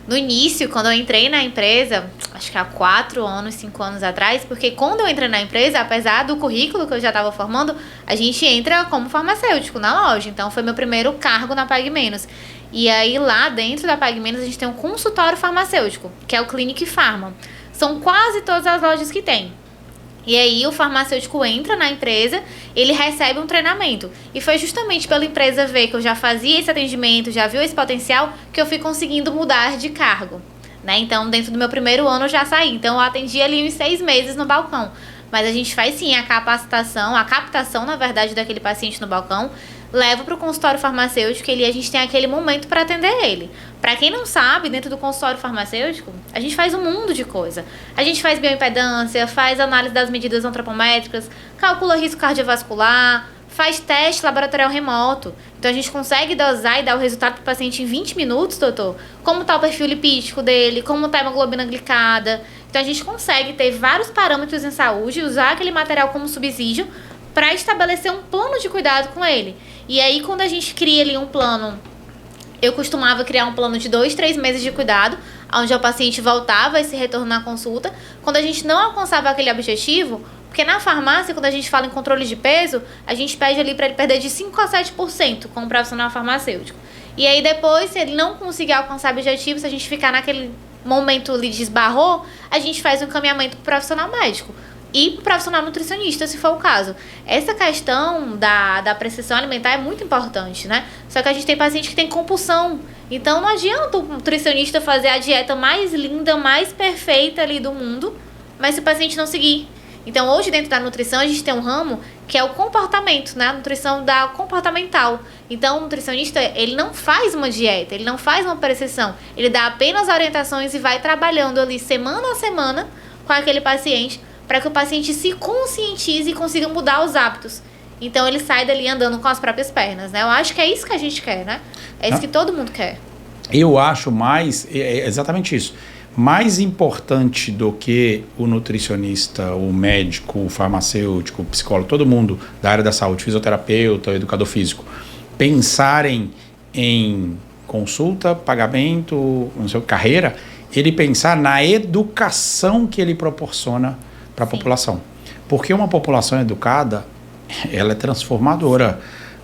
No início, quando eu entrei na empresa, acho que há 4 anos, 5 anos atrás, porque quando eu entrei na empresa, apesar do currículo que eu já estava formando, a gente entra como farmacêutico na loja. Então, foi meu primeiro cargo na Pague Menos. E aí, lá dentro da Pague Menos, a gente tem um consultório farmacêutico, que é o Clinic Pharma. São quase todas as lojas que tem. E aí o farmacêutico entra na empresa, ele recebe um treinamento. E foi justamente pela empresa ver que eu já fazia esse atendimento, já viu esse potencial, que eu fui conseguindo mudar de cargo. Né? Então, dentro do meu primeiro ano, eu já saí. Então, eu atendi ali uns 6 meses no balcão. Mas a gente faz sim a capacitação, a captação, na verdade, daquele paciente no balcão, leva para o consultório farmacêutico e a gente tem aquele momento para atender ele. Para quem não sabe, dentro do consultório farmacêutico, a gente faz um mundo de coisa. A gente faz bioimpedância, faz análise das medidas antropométricas, calcula risco cardiovascular, faz teste laboratorial remoto. Então, a gente consegue dosar e dar o resultado para o paciente em 20 minutos, doutor. Como está o perfil lipídico dele, como está a hemoglobina glicada. Então, a gente consegue ter vários parâmetros em saúde, usar aquele material como subsídio para estabelecer um plano de cuidado com ele. E aí, quando a gente cria ali um plano, eu costumava criar um plano de 2, 3 meses de cuidado, onde o paciente voltava esse retorno na consulta. Quando a gente não alcançava aquele objetivo, porque na farmácia, quando a gente fala em controle de peso, a gente pede ali para ele perder de 5% a 7% com o profissional farmacêutico. E aí depois, se ele não conseguir alcançar o objetivo, se a gente ficar naquele momento ali de esbarrou, a gente faz um encaminhamento para o profissional médico. E para o profissional nutricionista, se for o caso. Essa questão da prescrição alimentar é muito importante, né? Só que a gente tem paciente que tem compulsão. Então, não adianta o nutricionista fazer a dieta mais linda, mais perfeita ali do mundo, mas se o paciente não seguir. Então, hoje, dentro da nutrição, a gente tem um ramo que é o comportamento, né? A nutrição comportamental. Então, o nutricionista, ele não faz uma dieta, ele não faz uma prescrição. Ele dá apenas orientações e vai trabalhando ali semana a semana com aquele paciente, para que o paciente se conscientize e consiga mudar os hábitos. Então, ele sai dali andando com as próprias pernas, né? Eu acho que é isso que a gente quer, né? É isso que todo mundo quer. Eu acho exatamente isso. Mais importante do que o nutricionista, o médico, o farmacêutico, o psicólogo, todo mundo da área da saúde, fisioterapeuta, educador físico, pensarem em consulta, pagamento, não sei, carreira, ele pensar na educação que ele proporciona para a população. Porque uma população educada, ela é transformadora.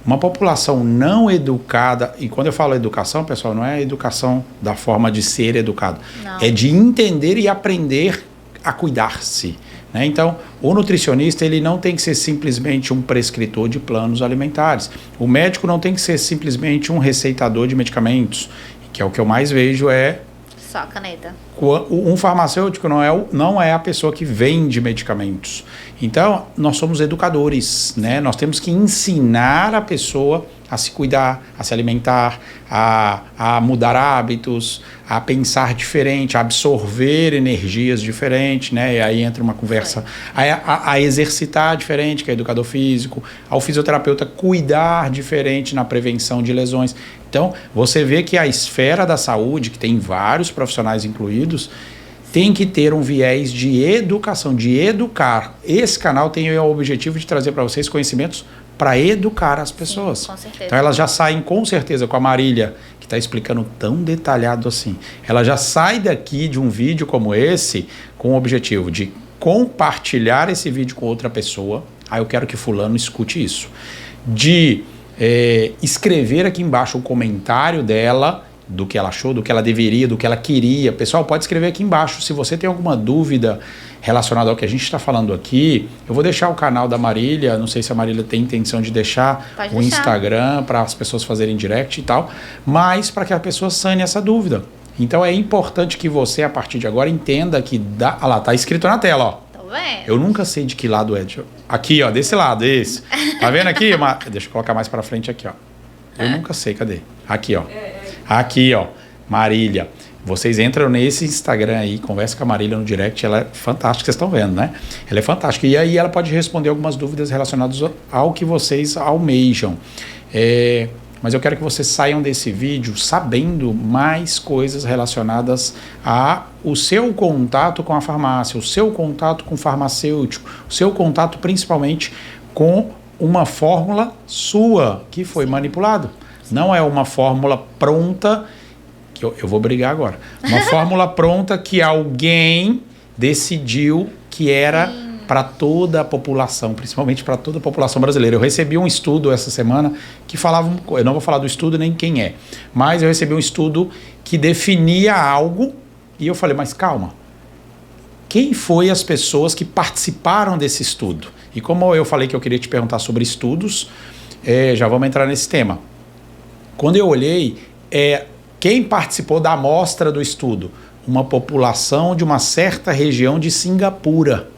Uma população não educada, e quando eu falo educação, pessoal, não é educação da forma de ser educado. Não. É de entender e aprender a cuidar-se. Né? Então, o nutricionista, ele não tem que ser simplesmente um prescritor de planos alimentares. O médico não tem que ser simplesmente um receitador de medicamentos, que é o que eu mais vejo só a caneta. Um farmacêutico não é a pessoa que vende medicamentos. Então, nós somos educadores, né? Nós temos que ensinar a pessoa a se cuidar, a se alimentar, a mudar hábitos, a pensar diferente, a absorver energias diferentes, né? E aí entra uma conversa, a exercitar diferente, que é educador físico, ao fisioterapeuta cuidar diferente na prevenção de lesões. Então, você vê que a esfera da saúde, que tem vários profissionais incluídos, tem que ter um viés de educação, de educar. Esse canal tem o objetivo de trazer para vocês conhecimentos para educar as pessoas. Sim, com certeza. Então, elas já saem com certeza com a Marília, que está explicando tão detalhado assim. Ela já sai daqui de um vídeo como esse com o objetivo de compartilhar esse vídeo com outra pessoa. Eu quero que fulano escute isso. De escrever aqui embaixo o comentário dela, do que ela achou, do que ela deveria, do que ela queria. Pessoal, pode escrever aqui embaixo. Se você tem alguma dúvida relacionada ao que a gente está falando aqui, eu vou deixar o canal da Marília, não sei se a Marília tem intenção de deixar o Instagram para as pessoas fazerem direct e tal, mas para que a pessoa sane essa dúvida. Então é importante que você, a partir de agora, entenda que olha lá, tá escrito na tela, ó. Eu nunca sei de que lado é. Aqui, ó, desse lado, esse. Tá vendo aqui? Deixa eu colocar mais pra frente aqui, ó. Eu nunca sei, cadê? Aqui, ó. Aqui, ó, Marília. Vocês entram nesse Instagram aí, conversa com a Marília no direct, ela é fantástica, vocês estão vendo, né? Ela é fantástica. E aí ela pode responder algumas dúvidas relacionadas ao que vocês almejam. Mas eu quero que vocês saiam desse vídeo sabendo mais coisas relacionadas ao seu contato com a farmácia, o seu contato com o farmacêutico, o seu contato principalmente com uma fórmula sua que foi manipulada. Não é uma fórmula pronta, que eu vou brigar agora, uma fórmula pronta que alguém decidiu que era para toda a população, principalmente para toda a população brasileira. Eu recebi um estudo essa semana que falava, eu não vou falar do estudo nem quem é, mas eu recebi um estudo que definia algo e eu falei, mas calma, quem foi as pessoas que participaram desse estudo? E como eu falei que eu queria te perguntar sobre estudos, já vamos entrar nesse tema. Quando eu olhei, quem participou da amostra do estudo? Uma população de uma certa região de Singapura.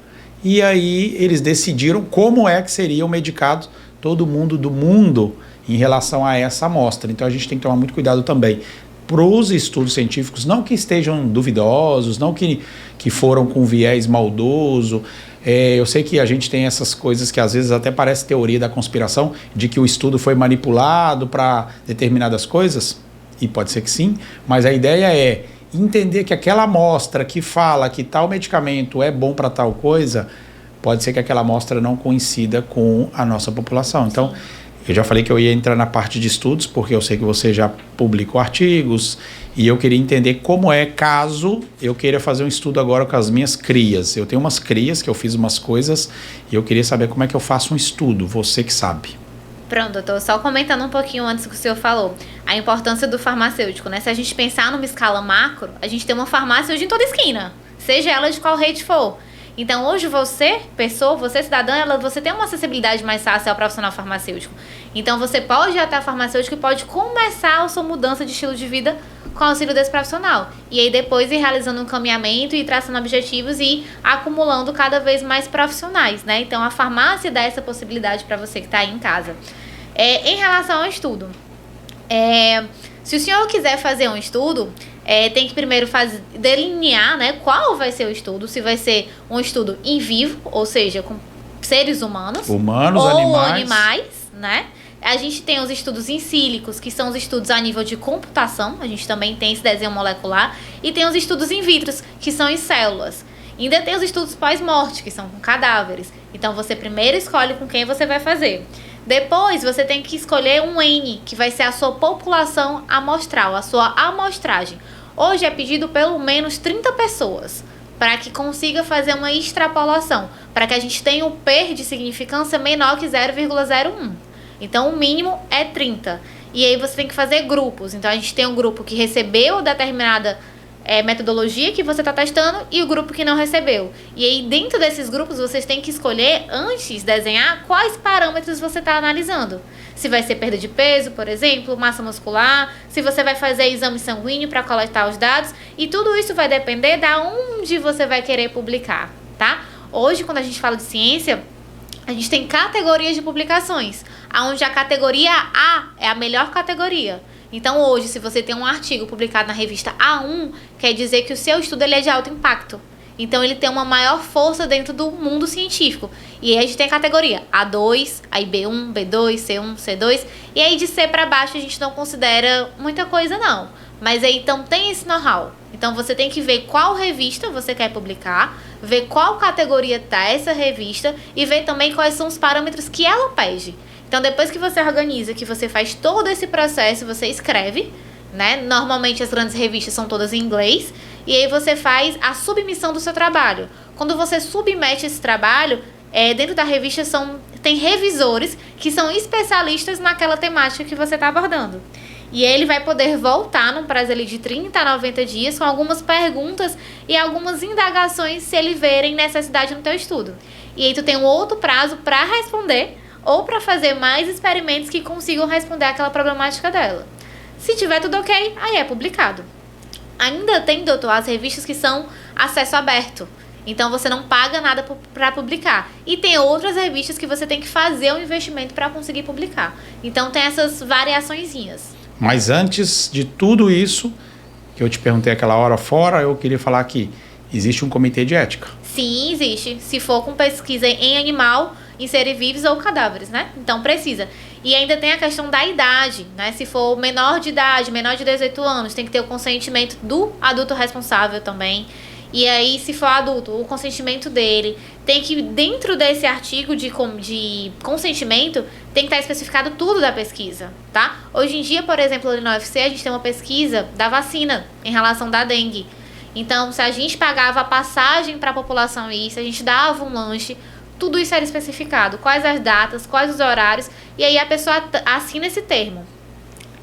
E aí eles decidiram como é que seriam medicados todo mundo do mundo em relação a essa amostra. Então a gente tem que tomar muito cuidado também para os estudos científicos, não que estejam duvidosos, não que foram com viés maldoso. Eu sei que a gente tem essas coisas que às vezes até parece teoria da conspiração, de que o estudo foi manipulado para determinadas coisas, e pode ser que sim, mas a ideia é entender que aquela amostra que fala que tal medicamento é bom para tal coisa, pode ser que aquela amostra não coincida com a nossa população. Então, eu já falei que eu ia entrar na parte de estudos, porque eu sei que você já publicou artigos, e eu queria entender como é caso eu queira fazer um estudo agora com as minhas crias. Eu tenho umas crias que eu fiz umas coisas, e eu queria saber como é que eu faço um estudo, você que sabe. Pronto, eu tô só comentando um pouquinho antes do que o senhor falou. A importância do farmacêutico, né? Se a gente pensar numa escala macro, a gente tem uma farmácia hoje em toda esquina, seja ela de qual rede for. Então, hoje você, pessoa, você cidadã, você tem uma acessibilidade mais fácil ao profissional farmacêutico. Então, você pode ir até a farmacêutico e pode começar a sua mudança de estilo de vida com o auxílio desse profissional. E aí, depois, ir realizando um caminhamento e traçando objetivos e acumulando cada vez mais profissionais, né? Então, a farmácia dá essa possibilidade para você que está aí em casa. Em relação ao estudo, se o senhor quiser fazer um estudo, tem que primeiro delinear, né, qual vai ser o estudo, se vai ser um estudo in vivo, ou seja, com seres humanos ou animais, né? A gente tem os estudos in sílicos, que são os estudos a nível de computação, a gente também tem esse desenho molecular, e tem os estudos in vitro, que são em células. Ainda tem os estudos pós-morte, que são com cadáveres. Então, você primeiro escolhe com quem você vai fazer. Depois, você tem que escolher um N, que vai ser a sua população amostral, a sua amostragem. Hoje é pedido pelo menos 30 pessoas, para que consiga fazer uma extrapolação, para que a gente tenha um P de significância menor que 0,01. Então, o mínimo é 30. E aí, você tem que fazer grupos. Então, a gente tem um grupo que recebeu determinada metodologia que você está testando e o grupo que não recebeu. E aí, dentro desses grupos, vocês têm que escolher, antes, desenhar quais parâmetros você está analisando. Se vai ser perda de peso, por exemplo, massa muscular, se você vai fazer exame sanguíneo para coletar os dados, e tudo isso vai depender de onde você vai querer publicar, tá? Hoje, quando a gente fala de ciência, a gente tem categorias de publicações, onde a categoria A é a melhor categoria. Então, hoje, se você tem um artigo publicado na revista A1, quer dizer que o seu estudo ele é de alto impacto. Então, ele tem uma maior força dentro do mundo científico. E aí, a gente tem a categoria A2, aí B1, B2, C1, C2. E aí, de C para baixo, a gente não considera muita coisa, não. Mas aí, então, tem esse know-how. Então, você tem que ver qual revista você quer publicar, ver qual categoria tá essa revista e ver também quais são os parâmetros que ela pede. Então, depois que você organiza, que você faz todo esse processo, você escreve, né? Normalmente, as grandes revistas são todas em inglês. E aí, você faz a submissão do seu trabalho. Quando você submete esse trabalho, dentro da revista tem revisores que são especialistas naquela temática que você está abordando. E ele vai poder voltar num prazo ali de 30 a 90 dias com algumas perguntas e algumas indagações se ele verem necessidade no teu estudo. E aí, tu tem um outro prazo para responder ou para fazer mais experimentos que consigam responder aquela problemática dela. Se tiver tudo ok, aí é publicado. Ainda tem, doutor, as revistas que são acesso aberto. Então, você não paga nada para publicar. E tem outras revistas que você tem que fazer um investimento para conseguir publicar. Então, tem essas variaçõezinhas. Mas antes de tudo isso, que eu te perguntei aquela hora fora, eu queria falar que existe um comitê de ética. Sim, existe. Se for com pesquisa em animal, em seres vivos ou cadáveres, né? Então precisa. E ainda tem a questão da idade, né? Se for menor de idade, menor de 18 anos, tem que ter o consentimento do adulto responsável também. E aí, se for adulto, o consentimento dele. Tem que, dentro desse artigo de consentimento, tem que estar especificado tudo da pesquisa, tá? Hoje em dia, por exemplo, ali no UFC, a gente tem uma pesquisa da vacina em relação da dengue. Então, se a gente pagava a passagem para a população ir, se a gente dava um lanche, tudo isso era especificado. Quais as datas, quais os horários, e aí a pessoa assina esse termo.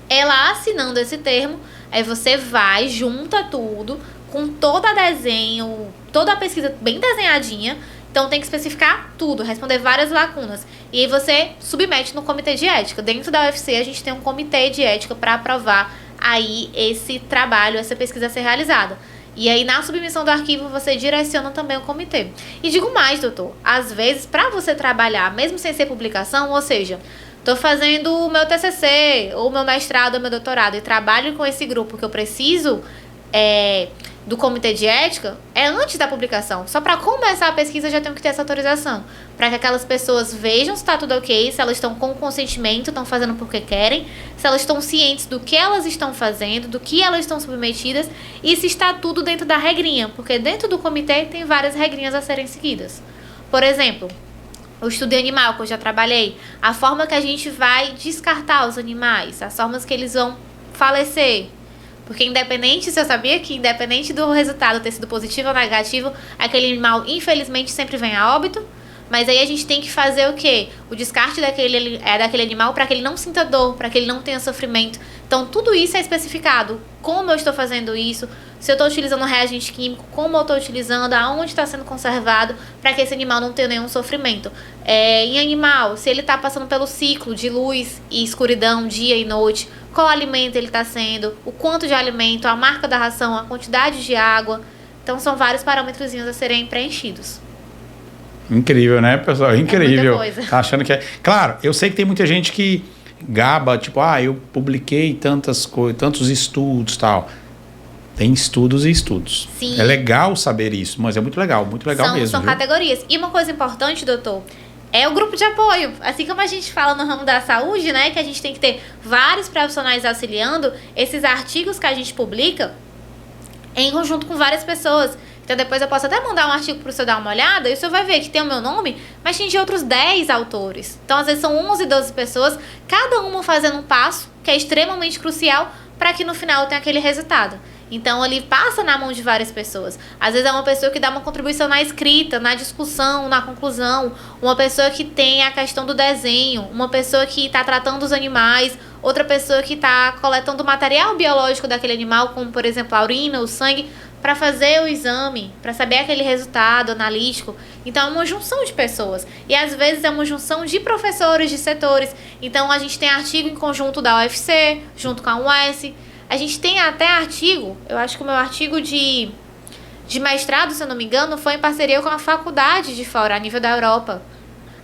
Ela assinando esse termo, aí você vai, junta tudo, com todo o desenho, toda a pesquisa bem desenhadinha. Então tem que especificar tudo, responder várias lacunas. E aí você submete no comitê de ética. Dentro da UFC a gente tem um comitê de ética para aprovar aí esse trabalho, essa pesquisa a ser realizada. E aí na submissão do arquivo você direciona também o comitê. E digo mais, doutor, às vezes para você trabalhar, mesmo sem ser publicação, ou seja, estou fazendo o meu TCC, ou meu mestrado, ou meu doutorado, e trabalho com esse grupo que eu preciso do comitê de ética, é antes da publicação. Só para começar a pesquisa já tenho que ter essa autorização. Para que aquelas pessoas vejam se está tudo ok, se elas estão com consentimento, estão fazendo porque querem, se elas estão cientes do que elas estão fazendo, do que elas estão submetidas e se está tudo dentro da regrinha. Porque dentro do comitê tem várias regrinhas a serem seguidas. Por exemplo, o estudo animal que eu já trabalhei, a forma que a gente vai descartar os animais, as formas que eles vão falecer. Porque você sabia que independente do resultado ter sido positivo ou negativo, aquele animal, infelizmente, sempre vem a óbito. Mas aí a gente tem que fazer o quê? O descarte daquele animal para que ele não sinta dor, para que ele não tenha sofrimento. Então, tudo isso é especificado. Como eu estou fazendo isso, se eu estou utilizando um reagente químico, como eu estou utilizando, aonde está sendo conservado, para que esse animal não tenha nenhum sofrimento. Em animal, se ele está passando pelo ciclo de luz e escuridão, dia e noite, qual alimento ele está sendo, o quanto de alimento, a marca da ração, a quantidade de água. Então, são vários parâmetros a serem preenchidos. Incrível, né, pessoal? Incrível. É muita coisa. Tá achando que é... Claro, eu sei que tem muita gente que gaba, tipo, eu publiquei tantos estudos e tal. Tem estudos e estudos. Sim. É legal saber isso, mas é muito legal mesmo. São categorias. E uma coisa importante, doutor, é o grupo de apoio. Assim como a gente fala no ramo da saúde, né, que a gente tem que ter vários profissionais auxiliando, esses artigos que a gente publica em conjunto com várias pessoas. Então depois eu posso até mandar um artigo para o senhor dar uma olhada e o senhor vai ver que tem o meu nome, mas tem de outros 10 autores. Então às vezes são 11, 12 pessoas, cada uma fazendo um passo que é extremamente crucial para que no final tenha aquele resultado. Então ele passa na mão de várias pessoas. Às vezes é uma pessoa que dá uma contribuição na escrita, na discussão, na conclusão, uma pessoa que tem a questão do desenho, uma pessoa que está tratando os animais, outra pessoa que está coletando o material biológico daquele animal, como por exemplo a urina, o sangue, para fazer o exame, para saber aquele resultado analítico. Então é uma junção de pessoas. E às vezes é uma junção de professores de setores. Então a gente tem artigo em conjunto da UFC, junto com a UES. A gente tem até artigo, eu acho que o meu artigo de mestrado, se eu não me engano, foi em parceria com a faculdade de fora, a nível da Europa.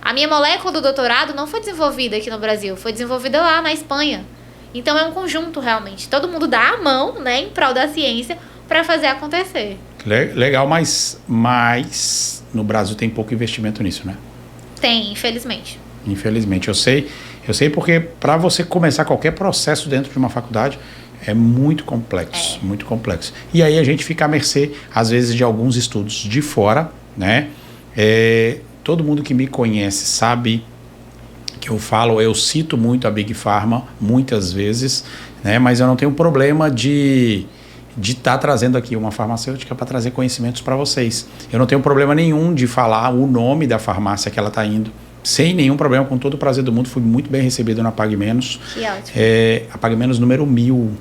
A minha molécula do doutorado não foi desenvolvida aqui no Brasil, foi desenvolvida lá na Espanha. Então é um conjunto realmente. Todo mundo dá a mão, né, em prol da ciência, para fazer acontecer. Legal, mas no Brasil tem pouco investimento nisso, né? Tem, infelizmente. Infelizmente. Eu sei porque para você começar qualquer processo dentro de uma faculdade é muito complexo, muito complexo. E aí a gente fica à mercê, às vezes, de alguns estudos de fora, né? Todo mundo que me conhece sabe que eu cito muito a Big Pharma, muitas vezes, né? Mas eu não tenho problema de estar trazendo aqui uma farmacêutica para trazer conhecimentos para vocês. Eu não tenho problema nenhum de falar o nome da farmácia que ela está indo, sem nenhum problema, com todo o prazer do mundo. Fui muito bem recebido na Pague Menos. Que ótimo. A Pague Menos número 1000.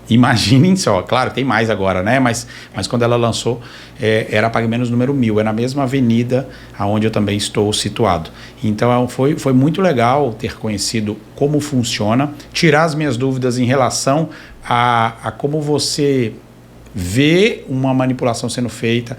Imaginem só, claro, tem mais agora, né? Mas quando ela lançou, era a Pague Menos número 1000. É na mesma avenida onde eu também estou situado. Então foi muito legal ter conhecido como funciona, tirar as minhas dúvidas em relação a como você vê uma manipulação sendo feita.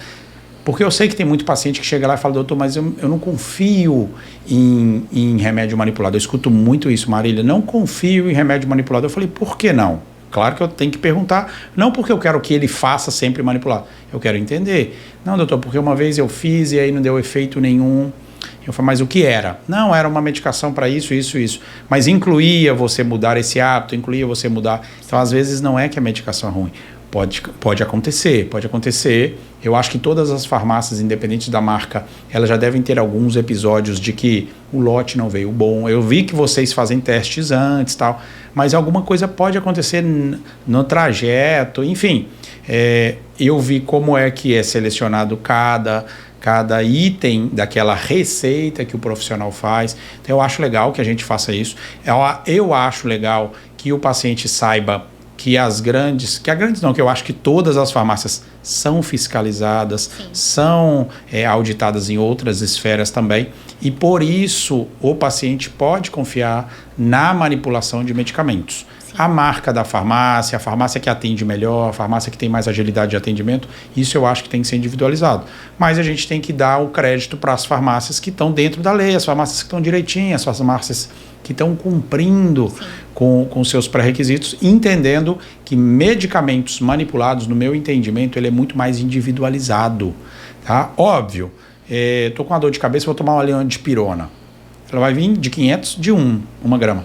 Porque eu sei que tem muito paciente que chega lá e fala, doutor, mas eu não confio em remédio manipulado. Eu escuto muito isso, Marília, não confio em remédio manipulado. Eu falei, por que não? Claro que eu tenho que perguntar, não porque eu quero que ele faça sempre manipulado, eu quero entender. Não, doutor, porque uma vez eu fiz e aí não deu efeito nenhum. Eu falei, mas o que era? Não, era uma medicação para isso. Mas incluía você mudar esse hábito, incluía você mudar. Então, às vezes, não é que a medicação é ruim. Pode acontecer. Eu acho que todas as farmácias, independentes da marca, elas já devem ter alguns episódios de que o lote não veio bom. Eu vi que vocês fazem testes antes, tal, mas alguma coisa pode acontecer no trajeto, enfim. Eu vi como é que é selecionado cada item daquela receita que o profissional faz. Então, eu acho legal que a gente faça isso. Eu acho legal que o paciente saiba que eu acho que todas as farmácias são fiscalizadas, sim, são auditadas em outras esferas também, e por isso o paciente pode confiar na manipulação de medicamentos. Sim. A marca da farmácia, a farmácia que atende melhor, a farmácia que tem mais agilidade de atendimento, isso eu acho que tem que ser individualizado. Mas a gente tem que dar o crédito para as farmácias que estão dentro da lei, as farmácias que estão direitinhas, as farmácias que estão cumprindo com seus pré-requisitos, entendendo que medicamentos manipulados, no meu entendimento, ele é muito mais individualizado. Tá? Óbvio, estou com uma dor de cabeça, vou tomar uma leonidipirona. Ela vai vir de 500 de 1 grama.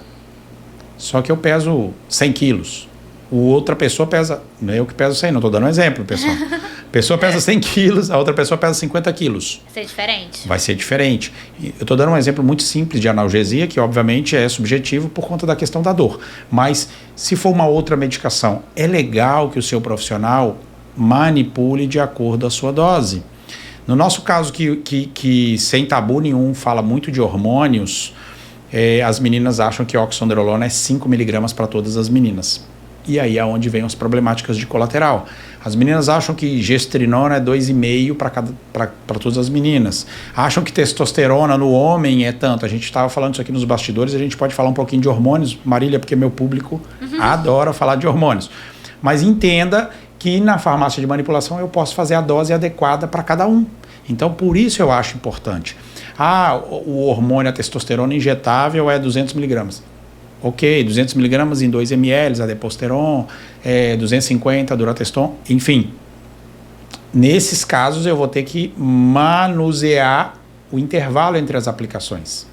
Só que eu peso 100 quilos. Outra pessoa pesa, não é eu que peso 100, não estou dando um exemplo, pessoal. A pessoa pesa 100 quilos, a outra pessoa pesa 50 quilos. Vai ser diferente. Vai ser diferente. Eu estou dando um exemplo muito simples de analgesia, que obviamente é subjetivo por conta da questão da dor. Mas se for uma outra medicação, é legal que o seu profissional manipule de acordo com a sua dose. No nosso caso, que sem tabu nenhum fala muito de hormônios, as meninas acham que oxandrolona é 5 miligramas para todas as meninas. E aí é onde vem as problemáticas de colateral. As meninas acham que gestrinona é 2,5 para todas as meninas. Acham que testosterona no homem é tanto. A gente estava falando isso aqui nos bastidores, a gente pode falar um pouquinho de hormônios, Marília, porque meu público adora falar de hormônios. Mas entenda que na farmácia de manipulação eu posso fazer a dose adequada para cada um. Então, por isso eu acho importante. O hormônio, a testosterona injetável é 200 miligramas. Ok, 200 miligramas em 2 ml, a Deposteron, 250 Durateston, enfim. Nesses casos eu vou ter que manusear o intervalo entre as aplicações.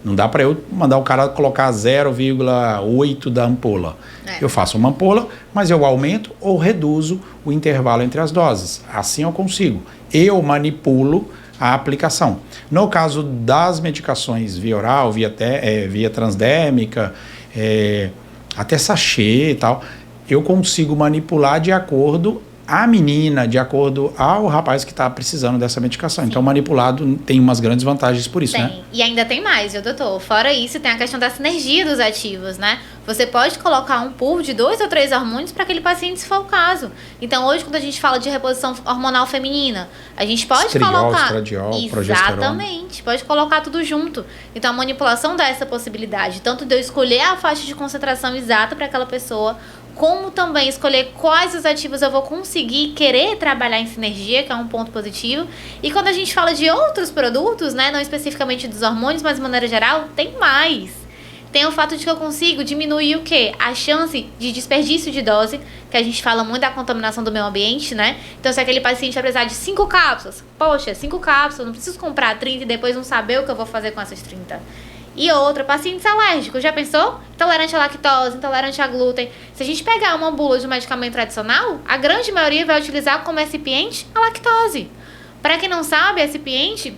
Não dá para eu mandar o cara colocar 0,8 da ampola. Eu faço uma ampola, mas eu aumento ou reduzo o intervalo entre as doses. Assim eu consigo. Eu manipulo a aplicação. No caso das medicações via oral, via transdérmica, até sachê e tal, eu consigo manipular de acordo a menina, de acordo ao rapaz que está precisando dessa medicação. Sim. Então, manipulado tem umas grandes vantagens por isso, né? E ainda tem mais, viu, doutor? Fora isso, tem a questão da sinergia dos ativos, né? Você pode colocar um pool de 2 ou 3 hormônios para aquele paciente, se for o caso. Então, hoje, quando a gente fala de reposição hormonal feminina, a gente pode colocar... Estradiol, exatamente. Pode colocar tudo junto. Então, a manipulação dá essa possibilidade, tanto de eu escolher a faixa de concentração exata para aquela pessoa, como também escolher quais os ativos eu vou conseguir querer trabalhar em sinergia, que é um ponto positivo. E quando a gente fala de outros produtos, né, não especificamente dos hormônios, mas de maneira geral, tem mais. Tem o fato de que eu consigo diminuir o quê? A chance de desperdício de dose, que a gente fala muito da contaminação do meio ambiente, né? Então, se aquele paciente vai precisar de 5 cápsulas, poxa, 5 cápsulas, não preciso comprar 30 e depois não saber o que eu vou fazer com essas 30. E outra, pacientes alérgicos, já pensou? Intolerante à lactose, intolerante a glúten. Se a gente pegar uma bula de um medicamento tradicional, a grande maioria vai utilizar como recipiente a lactose. Para quem não sabe, recipiente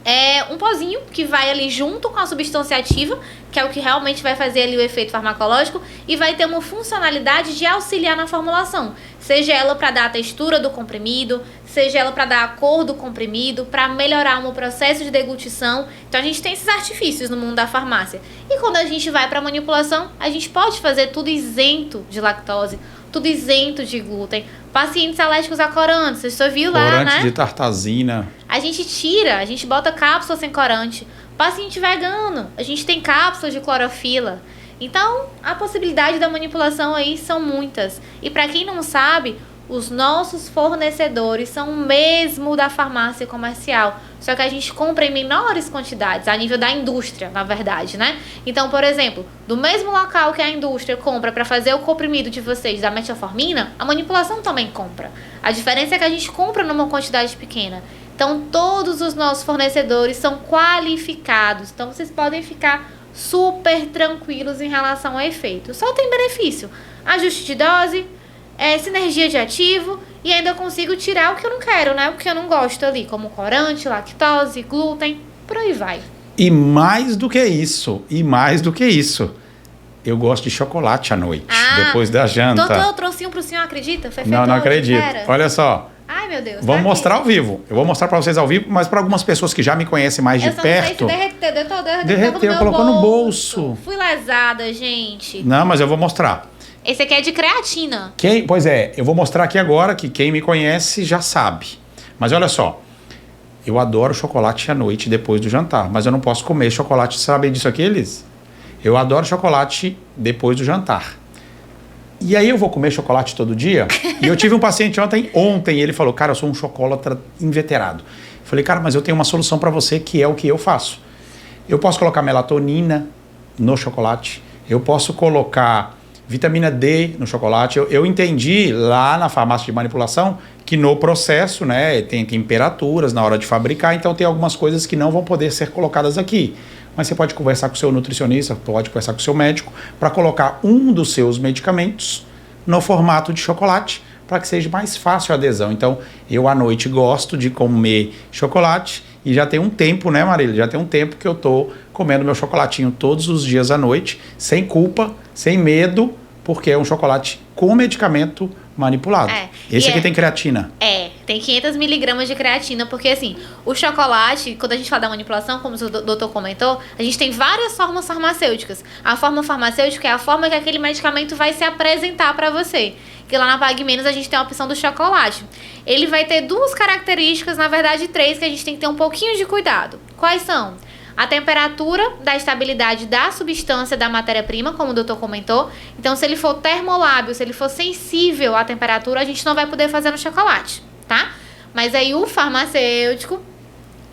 é um pozinho que vai ali junto com a substância ativa, que é o que realmente vai fazer ali o efeito farmacológico, e vai ter uma funcionalidade de auxiliar na formulação. Seja ela para dar a textura do comprimido, seja ela para dar a cor do comprimido, para melhorar o processo de deglutição. Então a gente tem esses artifícios no mundo da farmácia. E quando a gente vai para a manipulação, a gente pode fazer tudo isento de lactose, tudo isento de glúten. Pacientes alérgicos a corantes, você só viu lá, corante, né? de tartazina. A gente bota cápsula sem corante. Paciente vegano, a gente tem cápsulas de clorofila. Então, a possibilidade da manipulação aí são muitas. E para quem não sabe, os nossos fornecedores são o mesmo da farmácia comercial, só que a gente compra em menores quantidades, a nível da indústria, na verdade, né? Então, por exemplo, do mesmo local que a indústria compra para fazer o comprimido de vocês da metformina, a manipulação também compra. A diferença é que a gente compra numa quantidade pequena. Então, todos os nossos fornecedores são qualificados. Então, vocês podem ficar super tranquilos em relação ao efeito. Só tem benefício. Ajuste de dose, sinergia de ativo e ainda consigo tirar o que eu não quero, né? O que eu não gosto ali, como corante, lactose, glúten, por aí vai. E mais do que isso, eu gosto de chocolate à noite, depois da janta. Doutor, eu trouxe um pro senhor, acredita? Foi feito não hoje, acredito. pera. Olha só. Ai, meu Deus. Vamos tá mostrar aqui. ao vivo. Eu vou mostrar para vocês ao vivo, mas para algumas pessoas que já me conhecem mais de Eu só perto... não sei se derreteu, Derreteu, colocou no bolso. Fui lesada, gente. Não, mas eu vou mostrar. Esse aqui é de creatina. Pois é, eu vou mostrar aqui agora que quem me conhece já sabe. Mas olha só, eu adoro chocolate à noite depois do jantar, mas eu não posso comer chocolate. Sabe disso aqui, Elis? Eu adoro chocolate depois do jantar. E aí eu vou comer chocolate todo dia? E eu tive um paciente ontem, ele falou, cara, eu sou um chocolatra inveterado. Eu falei, cara, mas eu tenho uma solução para você que é o que eu faço. Eu posso colocar melatonina no chocolate, eu posso colocar vitamina D no chocolate. Eu entendi lá na farmácia de manipulação que no processo, né, tem temperaturas na hora de fabricar, então tem algumas coisas que não vão poder ser colocadas aqui. Mas você pode conversar com o seu nutricionista, pode conversar com o seu médico para colocar um dos seus medicamentos no formato de chocolate para que seja mais fácil a adesão. Então, eu à noite gosto de comer chocolate e já tem um tempo, né, Marília? Já tem um tempo que eu tô comendo meu chocolatinho todos os dias à noite, sem culpa, sem medo, porque é um chocolate com medicamento manipulado. Esse aqui tem creatina. Tem 500 miligramas de creatina, porque assim, o chocolate, quando a gente fala da manipulação, como o doutor comentou, a gente tem várias formas farmacêuticas. A forma farmacêutica é a forma que aquele medicamento vai se apresentar para você. Que lá na Pague Menos a gente tem a opção do chocolate. Ele vai ter duas características, na verdade 3, que a gente tem que ter um pouquinho de cuidado. Quais são? A temperatura da estabilidade da substância da matéria-prima, como o doutor comentou. Então, se ele for termolábil, se ele for sensível à temperatura, a gente não vai poder fazer no chocolate, tá? Mas aí o farmacêutico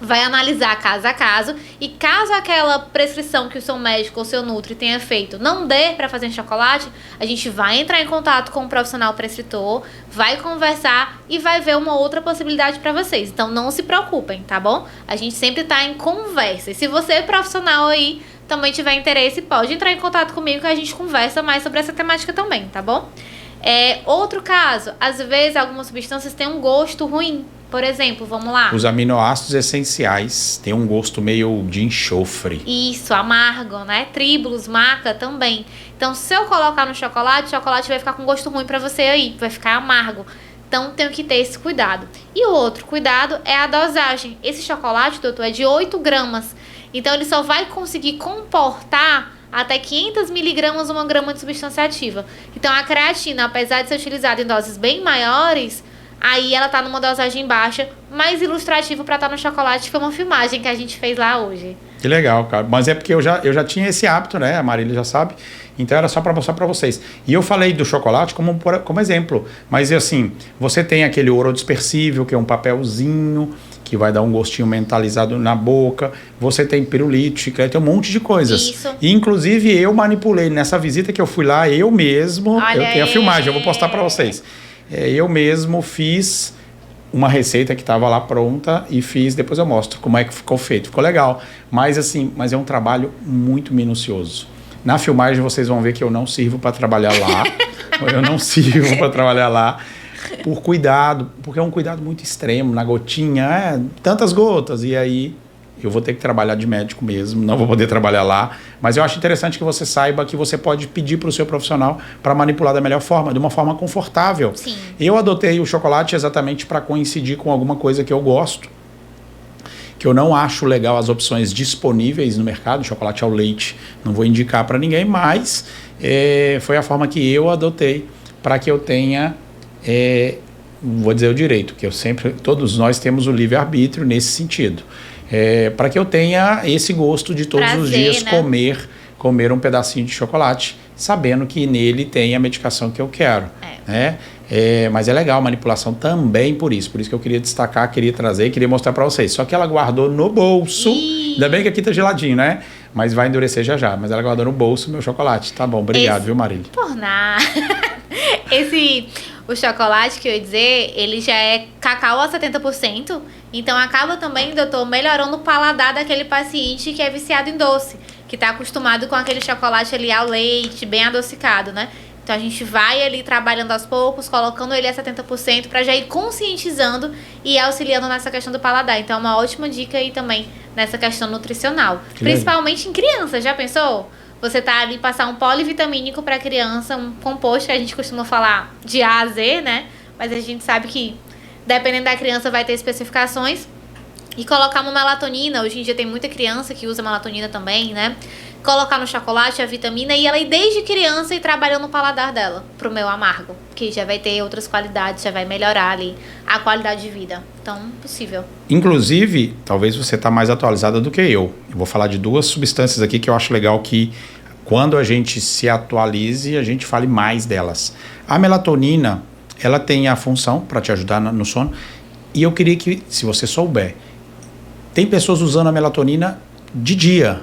vai analisar caso a caso e caso aquela prescrição que o seu médico ou seu nutri tenha feito não dê para fazer em chocolate, a gente vai entrar em contato com o profissional prescritor, vai conversar e vai ver uma outra possibilidade para vocês. Então não se preocupem, tá bom? A gente sempre tá em conversa. E se você é profissional aí, também tiver interesse, pode entrar em contato comigo que a gente conversa mais sobre essa temática também, tá bom? Outro caso, às vezes algumas substâncias têm um gosto ruim. Por exemplo, vamos lá. Os aminoácidos essenciais têm um gosto meio de enxofre. Isso, amargo, né? Tribulus, maca também. Então, se eu colocar no chocolate, o chocolate vai ficar com gosto ruim pra você aí, vai ficar amargo. Então, tenho que ter esse cuidado. E o outro cuidado é a dosagem. Esse chocolate, doutor, é de 8 gramas. Então, ele só vai conseguir comportar até 500 miligramas, 1 grama de substância ativa. Então, a creatina, apesar de ser utilizada em doses bem maiores, aí ela tá numa dosagem baixa, mais ilustrativo para estar no chocolate, que foi uma filmagem que a gente fez lá hoje. Que legal, cara. Mas é porque eu já tinha esse hábito, né? A Marília já sabe. Então era só para mostrar para vocês. E eu falei do chocolate como exemplo. Mas assim, você tem aquele orodispersível, que é um papelzinho que vai dar um gostinho mentalizado na boca. Você tem pirulite, tem um monte de coisas. Isso. E, inclusive, eu manipulei nessa visita que eu fui lá, eu mesmo. Olha, eu tenho a filmagem, eu vou postar para vocês. Eu mesmo fiz uma receita que estava lá pronta e fiz, depois eu mostro como é que ficou feito. Ficou legal, mas é um trabalho muito minucioso. Na filmagem vocês vão ver que eu não sirvo para trabalhar lá. Eu não sirvo para trabalhar lá por cuidado, porque é um cuidado muito extremo, na gotinha, tantas gotas, e aí eu vou ter que trabalhar de médico mesmo, não vou poder trabalhar lá. Mas eu acho interessante que você saiba que você pode pedir para o seu profissional para manipular da melhor forma, de uma forma confortável. Sim. Eu adotei o chocolate exatamente para coincidir com alguma coisa que eu gosto, que eu não acho legal as opções disponíveis no mercado, chocolate ao leite, não vou indicar para ninguém, mas foi a forma que eu adotei para que eu tenha... vou dizer o direito, que todos nós temos o livre-arbítrio nesse sentido. Para que eu tenha esse gosto de todos os dias, né? comer um pedacinho de chocolate, sabendo que nele tem a medicação que eu quero. Né? Mas é legal a manipulação também por isso. Por isso que eu queria destacar, queria trazer, queria mostrar para vocês. Só que ela guardou no bolso. Ainda bem que aqui tá geladinho, né? Mas vai endurecer já já. Mas ela guardou no bolso meu chocolate. Tá bom, obrigado, viu, Marília? Por nada. O chocolate que eu ia dizer, ele já é cacau a 70%. Então acaba também, doutor, melhorando o paladar daquele paciente que é viciado em doce. Que tá acostumado com aquele chocolate ali ao leite, bem adocicado, né? Então a gente vai ali trabalhando aos poucos, colocando ele a 70% para já ir conscientizando e auxiliando nessa questão do paladar. Então é uma ótima dica aí também nessa questão nutricional. Principalmente em crianças, já pensou? Você tá ali passar um polivitamínico para criança, um composto que a gente costuma falar de A a Z, né? Mas a gente sabe que dependendo da criança vai ter especificações. E colocar uma melatonina, hoje em dia tem muita criança que usa melatonina também, né? Colocar no chocolate a vitamina e ela ir desde criança e trabalhando no paladar dela, pro meu amargo. Que já vai ter outras qualidades, já vai melhorar ali a qualidade de vida. Então, possível. Inclusive, talvez você tá mais atualizada do que eu. Eu vou falar de 2 substâncias aqui que eu acho legal que quando a gente se atualize, a gente fale mais delas. A melatonina, ela tem a função para te ajudar no sono. E eu queria que, se você souber, tem pessoas usando a melatonina de dia.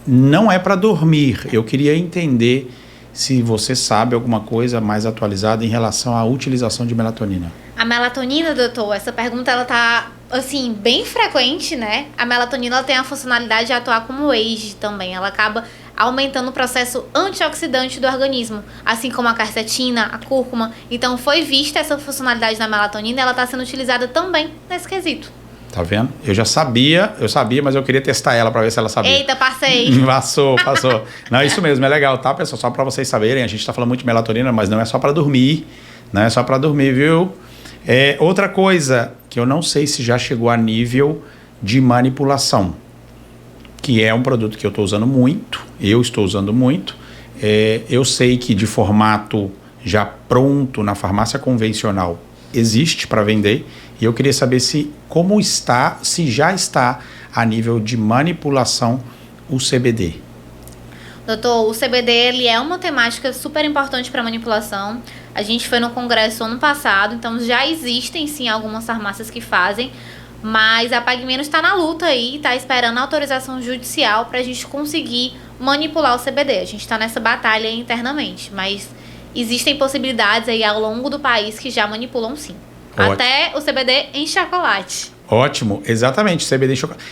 Não é para dormir. Eu queria entender se você sabe alguma coisa mais atualizada em relação à utilização de melatonina. A melatonina, doutor, essa pergunta ela tá, assim, bem frequente, né? A melatonina ela tem a funcionalidade de atuar como age também. Ela acaba aumentando o processo antioxidante do organismo, assim como a quercetina, a cúrcuma. Então, foi vista essa funcionalidade na melatonina e ela está sendo utilizada também nesse quesito. Tá vendo? Eu sabia, mas eu queria testar ela para ver se ela sabia. Eita, passei. Passou. Não, isso mesmo, é legal, tá, pessoal? Só para vocês saberem, a gente tá falando muito de melatonina, mas não é só para dormir, não é só para dormir, viu? Outra coisa que eu não sei se já chegou a nível de manipulação, que é um produto que eu estou usando muito, eu sei que de formato já pronto na farmácia convencional existe para vender, e eu queria saber se já está a nível de manipulação o CBD. Doutor, o CBD ele é uma temática super importante para manipulação. A gente foi no congresso ano passado, então já existem sim algumas farmácias que fazem, mas a Pague Menos está na luta aí, está esperando a autorização judicial para a gente conseguir manipular o CBD. A gente está nessa batalha internamente, mas existem possibilidades aí ao longo do país que já manipulam sim. Ótimo. Até o CBD em chocolate. Ótimo, exatamente, CBD em chocolate.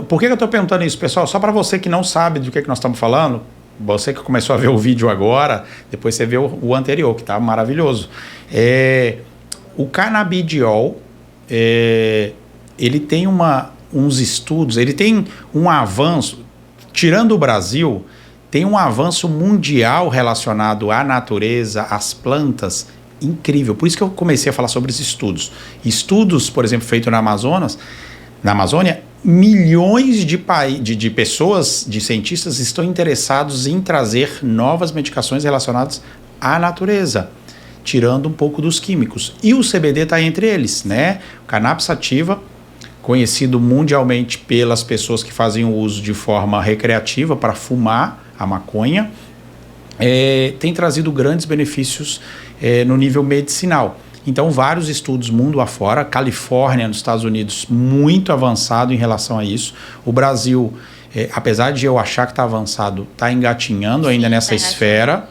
Por que eu estou perguntando isso, pessoal? Só para você que não sabe do que nós estamos falando, você que começou a ver o vídeo agora, depois você vê o anterior, que está maravilhoso. O canabidiol, ele tem uns estudos, ele tem um avanço, tirando o Brasil, tem um avanço mundial relacionado à natureza, às plantas, incrível. Por isso que eu comecei a falar sobre os estudos. Estudos, por exemplo, feitos na Amazônia, milhões de pessoas, de cientistas, estão interessados em trazer novas medicações relacionadas à natureza, tirando um pouco dos químicos. E o CBD está entre eles, né? O cannabis sativa, conhecido mundialmente pelas pessoas que fazem o uso de forma recreativa para fumar a maconha, tem trazido grandes benefícios no nível medicinal. Então, vários estudos mundo afora, Califórnia, nos Estados Unidos, muito avançado em relação a isso. O Brasil, apesar de eu achar que está avançado, está engatinhando ainda nessa esfera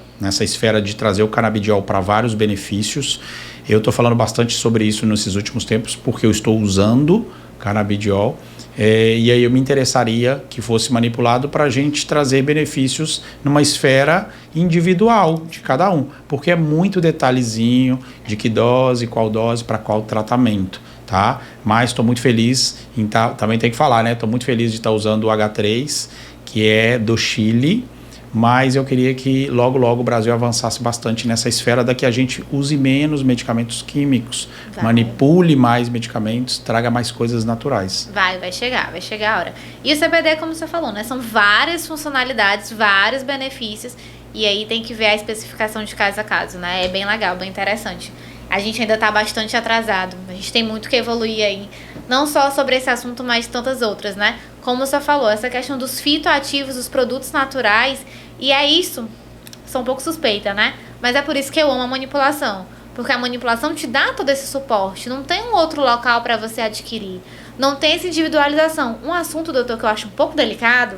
de trazer o canabidiol para vários benefícios. Eu estou falando bastante sobre isso nesses últimos tempos, porque eu estou usando canabidiol. E aí eu me interessaria que fosse manipulado para a gente trazer benefícios numa esfera individual de cada um, porque é muito detalhezinho de que dose, qual dose, para qual tratamento, tá? Mas estou muito feliz, também tem que falar, né? Estou muito feliz de estar usando o H3, que é do Chile, mas eu queria que logo o Brasil avançasse bastante nessa esfera da que a gente use menos medicamentos químicos, manipule mais medicamentos, traga mais coisas naturais. Vai chegar a hora. E o CBD, como você falou, né? São várias funcionalidades, vários benefícios, e aí tem que ver a especificação de caso a caso, né? É bem legal, bem interessante. A gente ainda está bastante atrasado, a gente tem muito que evoluir aí, não só sobre esse assunto, mas tantas outras, né? Como você falou, essa questão dos fitoativos, dos produtos naturais, e é isso, sou um pouco suspeita, né? Mas é por isso que eu amo a manipulação, Porque a manipulação te dá todo esse suporte. Não tem um outro local para você adquirir. Não tem essa individualização. Um assunto, doutor, que eu acho um pouco delicado,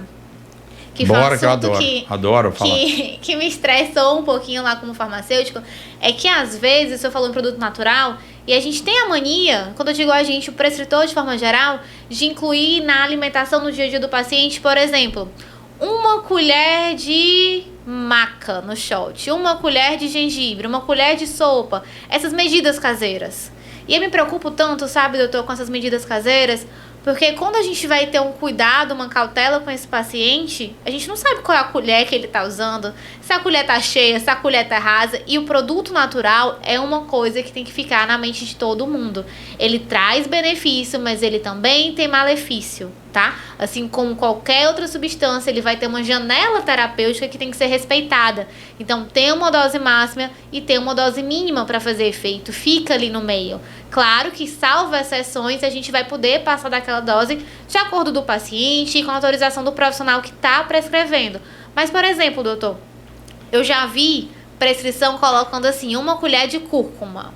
que foi um assunto que eu adoro. Adoro falar. Que me estressou um pouquinho lá como farmacêutico, é que às vezes, se eu falo em produto natural, e a gente tem a mania, quando eu digo a gente, o prescritor de forma geral, de incluir na alimentação no dia a dia do paciente, por exemplo, uma colher de maca no shot, uma colher de gengibre, uma colher de sopa, essas medidas caseiras. E eu me preocupo tanto, sabe, doutor, com essas medidas caseiras, porque quando a gente vai ter um cuidado, uma cautela com esse paciente, a gente não sabe qual é a colher que ele está usando, se a colher está cheia, se a colher está rasa. E o produto natural é uma coisa que tem que ficar na mente de todo mundo. Ele traz benefício, mas ele também tem malefício, tá? Assim como qualquer outra substância, ele vai ter uma janela terapêutica que tem que ser respeitada. Então, tem uma dose máxima e tem uma dose mínima para fazer efeito. Fica ali no meio. Claro que, salvo exceções, a gente vai poder passar daquela dose de acordo do paciente e com a autorização do profissional que está prescrevendo. Mas, por exemplo, doutor, eu já vi prescrição colocando assim, uma colher de cúrcuma.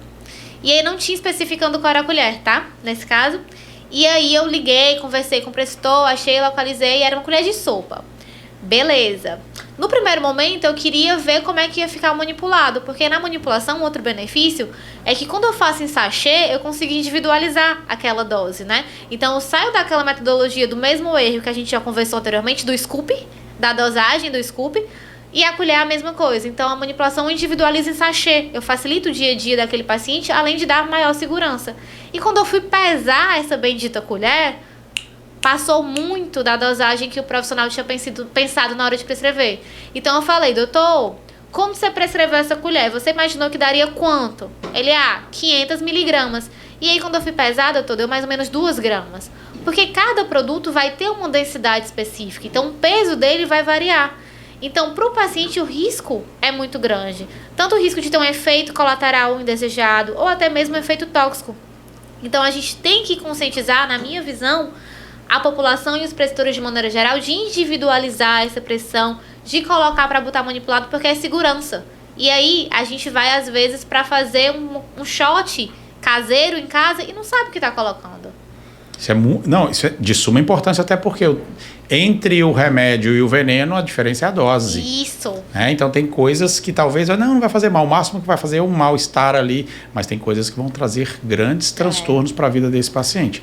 E aí não tinha especificando qual era a colher, tá? Nesse caso. E aí eu liguei, conversei com o prescritor, achei, localizei, e era uma colher de sopa. Beleza. No primeiro momento, eu queria ver como é que ia ficar manipulado, porque na manipulação, outro benefício é que quando eu faço em sachê, eu consigo individualizar aquela dose, né? Então, eu saio daquela metodologia do mesmo erro que a gente já conversou anteriormente, do scoop, da dosagem do scoop, e a colher é a mesma coisa. Então, a manipulação individualiza em sachê. Eu facilito o dia a dia daquele paciente, além de dar maior segurança. E quando eu fui pesar essa bendita colher, passou muito da dosagem que o profissional tinha pensado na hora de prescrever. Então eu falei, doutor, como você prescreveu essa colher? Você imaginou que daria quanto? Ele, 500 miligramas. E aí quando eu fui pesar, doutor, deu mais ou menos 2 gramas. Porque cada produto vai ter uma densidade específica. Então o peso dele vai variar. Então, para o paciente, o risco é muito grande. Tanto o risco de ter um efeito colateral indesejado ou até mesmo um efeito tóxico. Então, a gente tem que conscientizar, na minha visão, a população e os prescritores de maneira geral, de individualizar essa pressão, de colocar para botar manipulado, porque é segurança. E aí, a gente vai, às vezes, para fazer um shot caseiro em casa e não sabe o que está colocando. Isso é de suma importância, até porque entre o remédio e o veneno, a diferença é a dose. Isso. Então, tem coisas que talvez não vai fazer mal. O máximo que vai fazer é um mal-estar ali, mas tem coisas que vão trazer grandes transtornos para a vida desse paciente.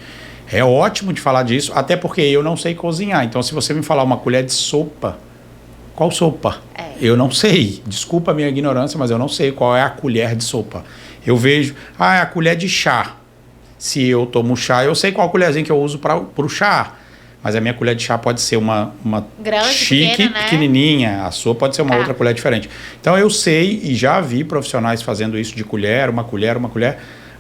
É ótimo de falar disso, até porque eu não sei cozinhar. Então, se você me falar uma colher de sopa, qual sopa? Eu não sei. Desculpa a minha ignorância, mas eu não sei qual é a colher de sopa. Eu vejo, é a colher de chá. Se eu tomo chá, eu sei qual colherzinha que eu uso para o chá. Mas a minha colher de chá pode ser uma grande, chique, pequena, né? Pequenininha. A sua pode ser uma outra colher diferente. Então, eu sei e já vi profissionais fazendo isso de colher,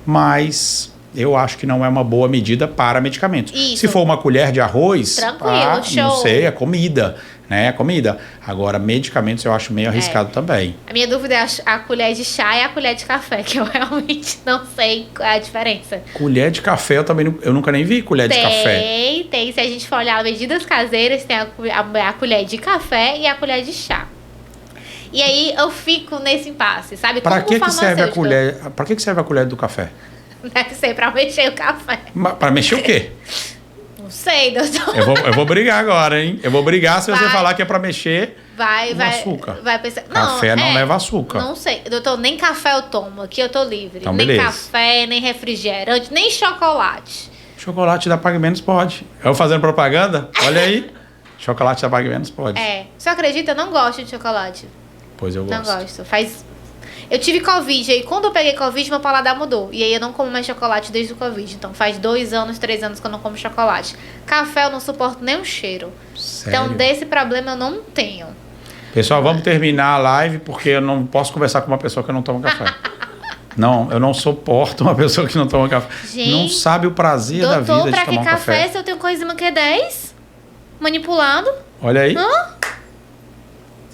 mas eu acho que não é uma boa medida para medicamentos. Isso. Se for uma colher de arroz, tranquilo, show. Não sei, é comida, né? É comida. Agora, medicamentos eu acho meio arriscado também. A minha dúvida é a colher de chá e a colher de café, que eu realmente não sei qual é a diferença. Colher de café, eu nunca nem vi colher de café. Tem. Se a gente for olhar medidas caseiras, tem a colher de café e a colher de chá. E aí eu fico nesse impasse, sabe? Para que serve a colher? Para que serve a colher do café? Deve ser para mexer o café. Para mexer o quê? Não sei, doutor. Eu vou brigar agora, hein? Eu vou brigar se você falar que é para mexer açúcar. Vai pensar. Café não leva açúcar. Não sei. Doutor, nem café eu tomo. Aqui eu tô livre. Então, nem beleza. Café, nem refrigerante, nem chocolate. Chocolate da Pague Menos pode. Eu fazendo propaganda? Olha aí. Chocolate da Pague Menos pode. Você acredita? Eu não gosto de chocolate. Pois eu gosto. Não gosto. Eu tive Covid, e quando eu peguei Covid, meu paladar mudou. E aí eu não como mais chocolate desde o Covid. Então faz 2 anos, 3 anos que eu não como chocolate. Café eu não suporto nem o cheiro. Sério? Então desse problema eu não tenho. Pessoal, vamos terminar a live, porque eu não posso conversar com uma pessoa que não toma café. Não, eu não suporto uma pessoa que não toma café. Gente, não sabe o prazer da vida de tomar um café. Doutor, pra que café se eu tenho coenzima Q10? Manipulado? Olha aí.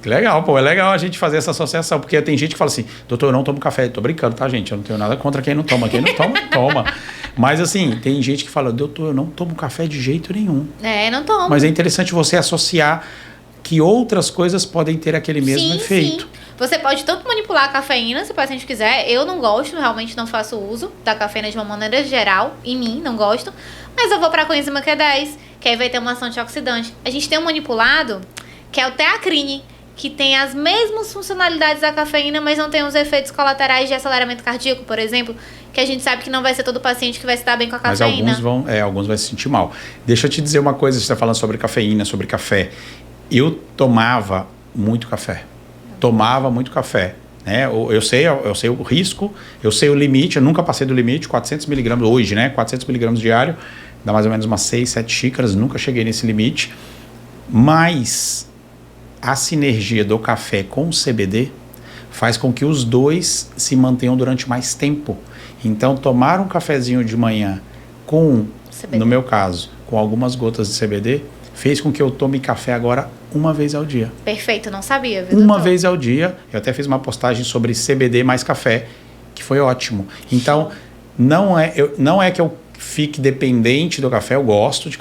Legal, é legal a gente fazer essa associação, porque tem gente que fala assim, doutor, eu não tomo café. Tô brincando, tá, gente? Eu não tenho nada contra quem não toma. Quem não toma, toma. Mas assim, tem gente que fala, doutor, eu não tomo café de jeito nenhum. Não tomo. Mas é interessante você associar que outras coisas podem ter aquele mesmo efeito. Sim. Você pode tanto manipular a cafeína, se o paciente quiser. Eu não gosto, realmente não faço uso da cafeína de uma maneira geral. Em mim, não gosto. Mas eu vou pra coenzima Q10, que aí vai ter uma ação antioxidante. A gente tem um manipulado, que é o teacrine, que tem as mesmas funcionalidades da cafeína, mas não tem os efeitos colaterais de aceleramento cardíaco, por exemplo, que a gente sabe que não vai ser todo paciente que vai se dar bem com a cafeína. Mas alguns vão se sentir mal. Deixa eu te dizer uma coisa, você está falando sobre cafeína, sobre café. Eu tomava muito café. Né? Eu sei o risco, eu sei o limite, eu nunca passei do limite, 400 miligramas hoje, né? 400 miligramas diário, dá mais ou menos umas 6, 7 xícaras, nunca cheguei nesse limite. Mas a sinergia do café com o CBD faz com que os dois se mantenham durante mais tempo. Então, tomar um cafezinho de manhã com, CBD. No meu caso, com algumas gotas de CBD, fez com que eu tome café agora uma vez ao dia. Perfeito, não sabia, viu, Uma vez ao dia. Eu até fiz uma postagem sobre CBD mais café, que foi ótimo. Então, não é que eu fique dependente do café, eu gosto de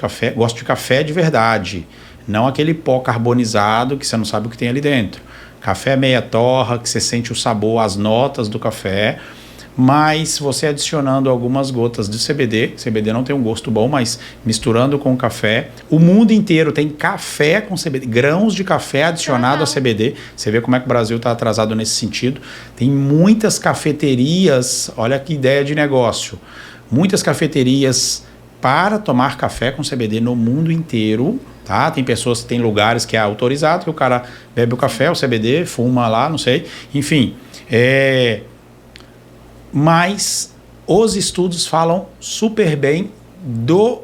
café de verdade. Não aquele pó carbonizado que você não sabe o que tem ali dentro. Café meia torra, que você sente o sabor, as notas do café. Mas você adicionando algumas gotas de CBD não tem um gosto bom, mas misturando com café, o mundo inteiro tem café com CBD, grãos de café adicionado a CBD. Você vê como é que o Brasil está atrasado nesse sentido. Tem muitas cafeterias, olha que ideia de negócio, muitas cafeterias para tomar café com CBD no mundo inteiro. Tá? Tem pessoas, tem lugares que é autorizado, que o cara bebe o café, o CBD, fuma lá, não sei. Enfim, mas os estudos falam super bem do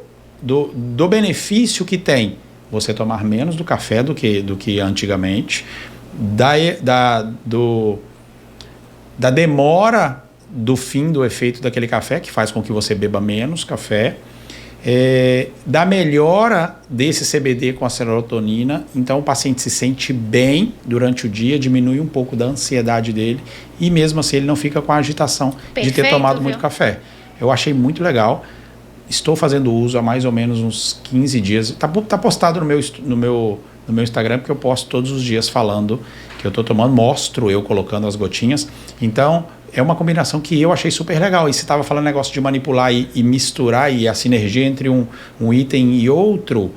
benefício que tem você tomar menos do café do que antigamente, da demora do fim do efeito daquele café, que faz com que você beba menos café, da melhora desse CBD com a serotonina. Então o paciente se sente bem durante o dia, diminui um pouco da ansiedade dele e mesmo assim ele não fica com a agitação de ter tomado muito café. Eu achei muito legal. Estou fazendo uso há mais ou menos uns 15 dias. Tá postado no meu Instagram, porque eu posto todos os dias falando que eu estou tomando, mostro eu colocando as gotinhas. Então é uma combinação que eu achei super legal. E você estava falando negócio de manipular e misturar e a sinergia entre um item e outro.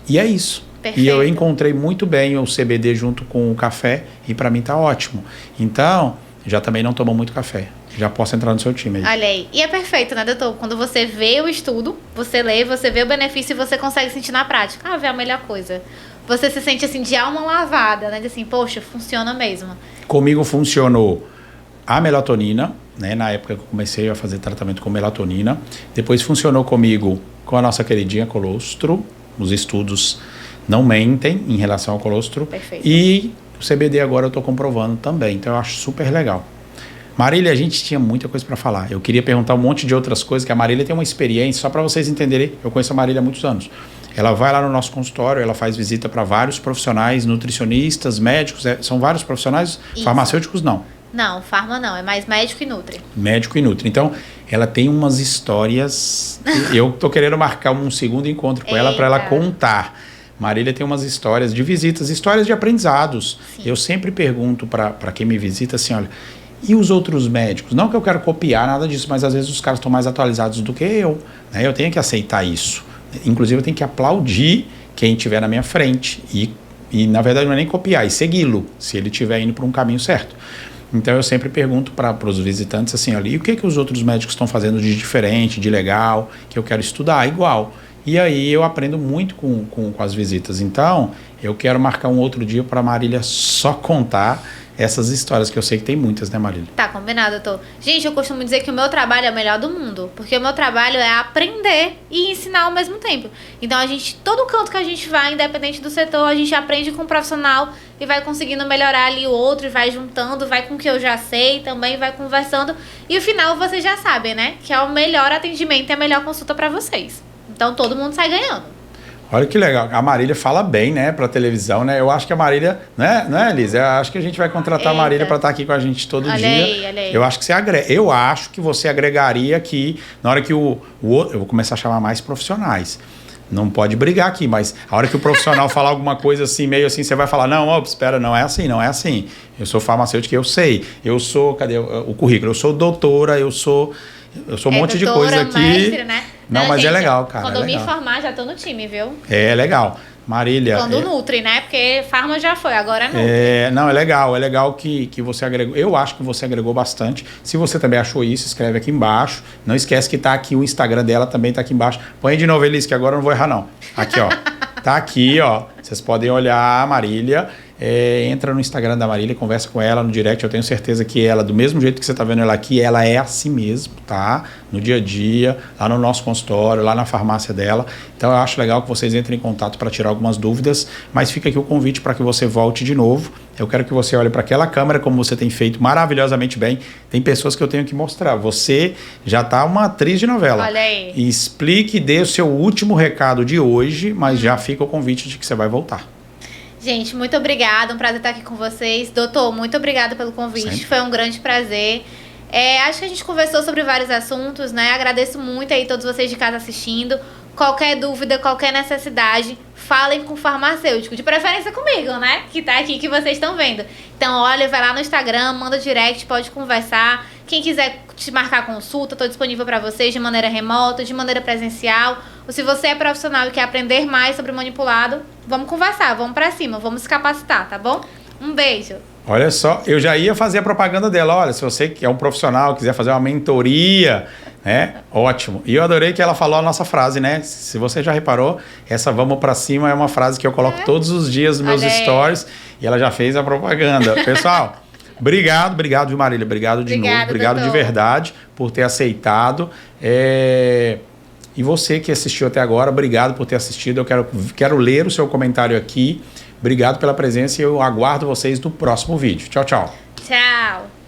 E é isso. Perfeito. E eu encontrei muito bem o CBD junto com o café e para mim tá ótimo. Então, já também não tomo muito café. Já posso entrar no seu time aí. Olha aí. E é perfeito, né, doutor? Quando você vê o estudo, você lê, você vê o benefício e você consegue sentir na prática. Vê a melhor coisa. Você se sente assim de alma lavada, né? De assim, poxa, funciona mesmo. Comigo funcionou a melatonina, né? Na época que eu comecei a fazer tratamento com melatonina. Depois funcionou comigo com a nossa queridinha colostro. Os estudos não mentem em relação ao colostro. Perfeito. E o CBD agora eu estou comprovando também. Então eu acho super legal. Marília, a gente tinha muita coisa para falar. Eu queria perguntar um monte de outras coisas, que a Marília tem uma experiência, só para vocês entenderem. Eu conheço a Marília há muitos anos. Ela vai lá no nosso consultório, ela faz visita para vários profissionais, nutricionistas, médicos. São vários profissionais, isso. Farmacêuticos não. Não, farma não, é mais médico e nutri. Médico e nutri. Então, ela tem umas histórias. Eu tô querendo marcar um segundo encontro com ela para ela contar. Marília tem umas histórias de visitas, histórias de aprendizados. Sim. Eu sempre pergunto para quem me visita assim, olha, e os outros médicos? Não que eu quero copiar nada disso, mas às vezes os caras estão mais atualizados do que eu. Né? Eu tenho que aceitar isso. Inclusive, eu tenho que aplaudir quem estiver na minha frente. E na verdade, não é nem copiar, é segui-lo, se ele estiver indo por um caminho certo. Então eu sempre pergunto para os visitantes assim, olha, e o que os outros médicos estão fazendo de diferente, de legal, que eu quero estudar igual. E aí eu aprendo muito com as visitas. Então eu quero marcar um outro dia para a Marília só contar essas histórias, que eu sei que tem muitas, né, Marília? Tá, combinado, doutor. Gente, eu costumo dizer que o meu trabalho é o melhor do mundo, porque o meu trabalho é aprender e ensinar ao mesmo tempo. Então, todo canto que a gente vai, independente do setor, a gente aprende com um profissional e vai conseguindo melhorar ali o outro, e vai juntando, vai com o que eu já sei, também vai conversando. E o final, vocês já sabem, né? Que é o melhor atendimento e a melhor consulta para vocês. Então, todo mundo sai ganhando. Olha que legal. A Marília fala bem, né, para televisão, né? Eu acho que a Marília, né, Elisa? Eu acho que a gente vai contratar a Marília para estar aqui com a gente todo dia. Olha aí. Eu acho que você agrega. Eu acho que você agregaria aqui, na hora que eu vou começar a chamar mais profissionais. não pode brigar aqui, mas a hora que o profissional falar alguma coisa assim, meio assim, você vai falar, não, ó, espera, não é assim, não é assim. Eu sou farmacêutica, eu sei. Eu sou, cadê o currículo? Eu sou doutora, eu sou um monte de coisa aqui. Mestre, né? Não, mas gente, é legal, cara. Quando eu me formar, já tô no time, viu? É legal. Marília... Quando nutre, né? Porque farma já foi, agora nutre. Não, é legal que você agregou. Eu acho que você agregou bastante. Se você também achou isso, escreve aqui embaixo. Não esquece que tá aqui o Instagram dela, também tá aqui embaixo. Põe de novo, Elis, que agora eu não vou errar, não. Aqui, ó. Tá aqui, ó. Vocês podem olhar a Marília. Entra no Instagram da Marília, conversa com ela no direct. Eu tenho certeza que ela, do mesmo jeito que você tá vendo ela aqui, ela é assim mesmo, tá? No dia a dia, lá no nosso consultório, lá na farmácia dela. Então eu acho legal que vocês entrem em contato para tirar algumas dúvidas, mas fica aqui o convite para que você volte de novo. Eu quero que você olhe para aquela câmera, como você tem feito maravilhosamente bem. Tem pessoas que eu tenho que mostrar. Você já tá uma atriz de novela. Olha aí. Explique e dê o seu último recado de hoje, mas já fica o convite de que você vai voltar. Gente, muito obrigada, um prazer estar aqui com vocês. Doutor, muito obrigada pelo convite, Sempre. foi um grande prazer. Acho que a gente conversou sobre vários assuntos, né? Agradeço muito aí todos vocês de casa assistindo. Qualquer dúvida, qualquer necessidade, falem com o farmacêutico. De preferência comigo, né? Que tá aqui, que vocês estão vendo. Então, olha, vai lá no Instagram, manda direct, pode conversar. Quem quiser te marcar consulta, estou disponível para vocês de maneira remota, de maneira presencial. Ou se você é profissional e quer aprender mais sobre manipulado, vamos conversar, vamos para cima, vamos se capacitar, tá bom? Um beijo. Olha só, eu já ia fazer a propaganda dela. Olha, se você que é um profissional, quiser fazer uma mentoria, né? Ótimo. E eu adorei que ela falou a nossa frase, né? Se você já reparou, essa vamos pra cima é uma frase que eu coloco todos os dias nos meus stories. E ela já fez a propaganda. Pessoal, obrigado, viu, Marília? Obrigado de novo. Obrigado doutor. De verdade por ter aceitado. E você que assistiu até agora, obrigado por ter assistido. Eu quero ler o seu comentário aqui. Obrigado pela presença e eu aguardo vocês no próximo vídeo. Tchau, tchau. Tchau.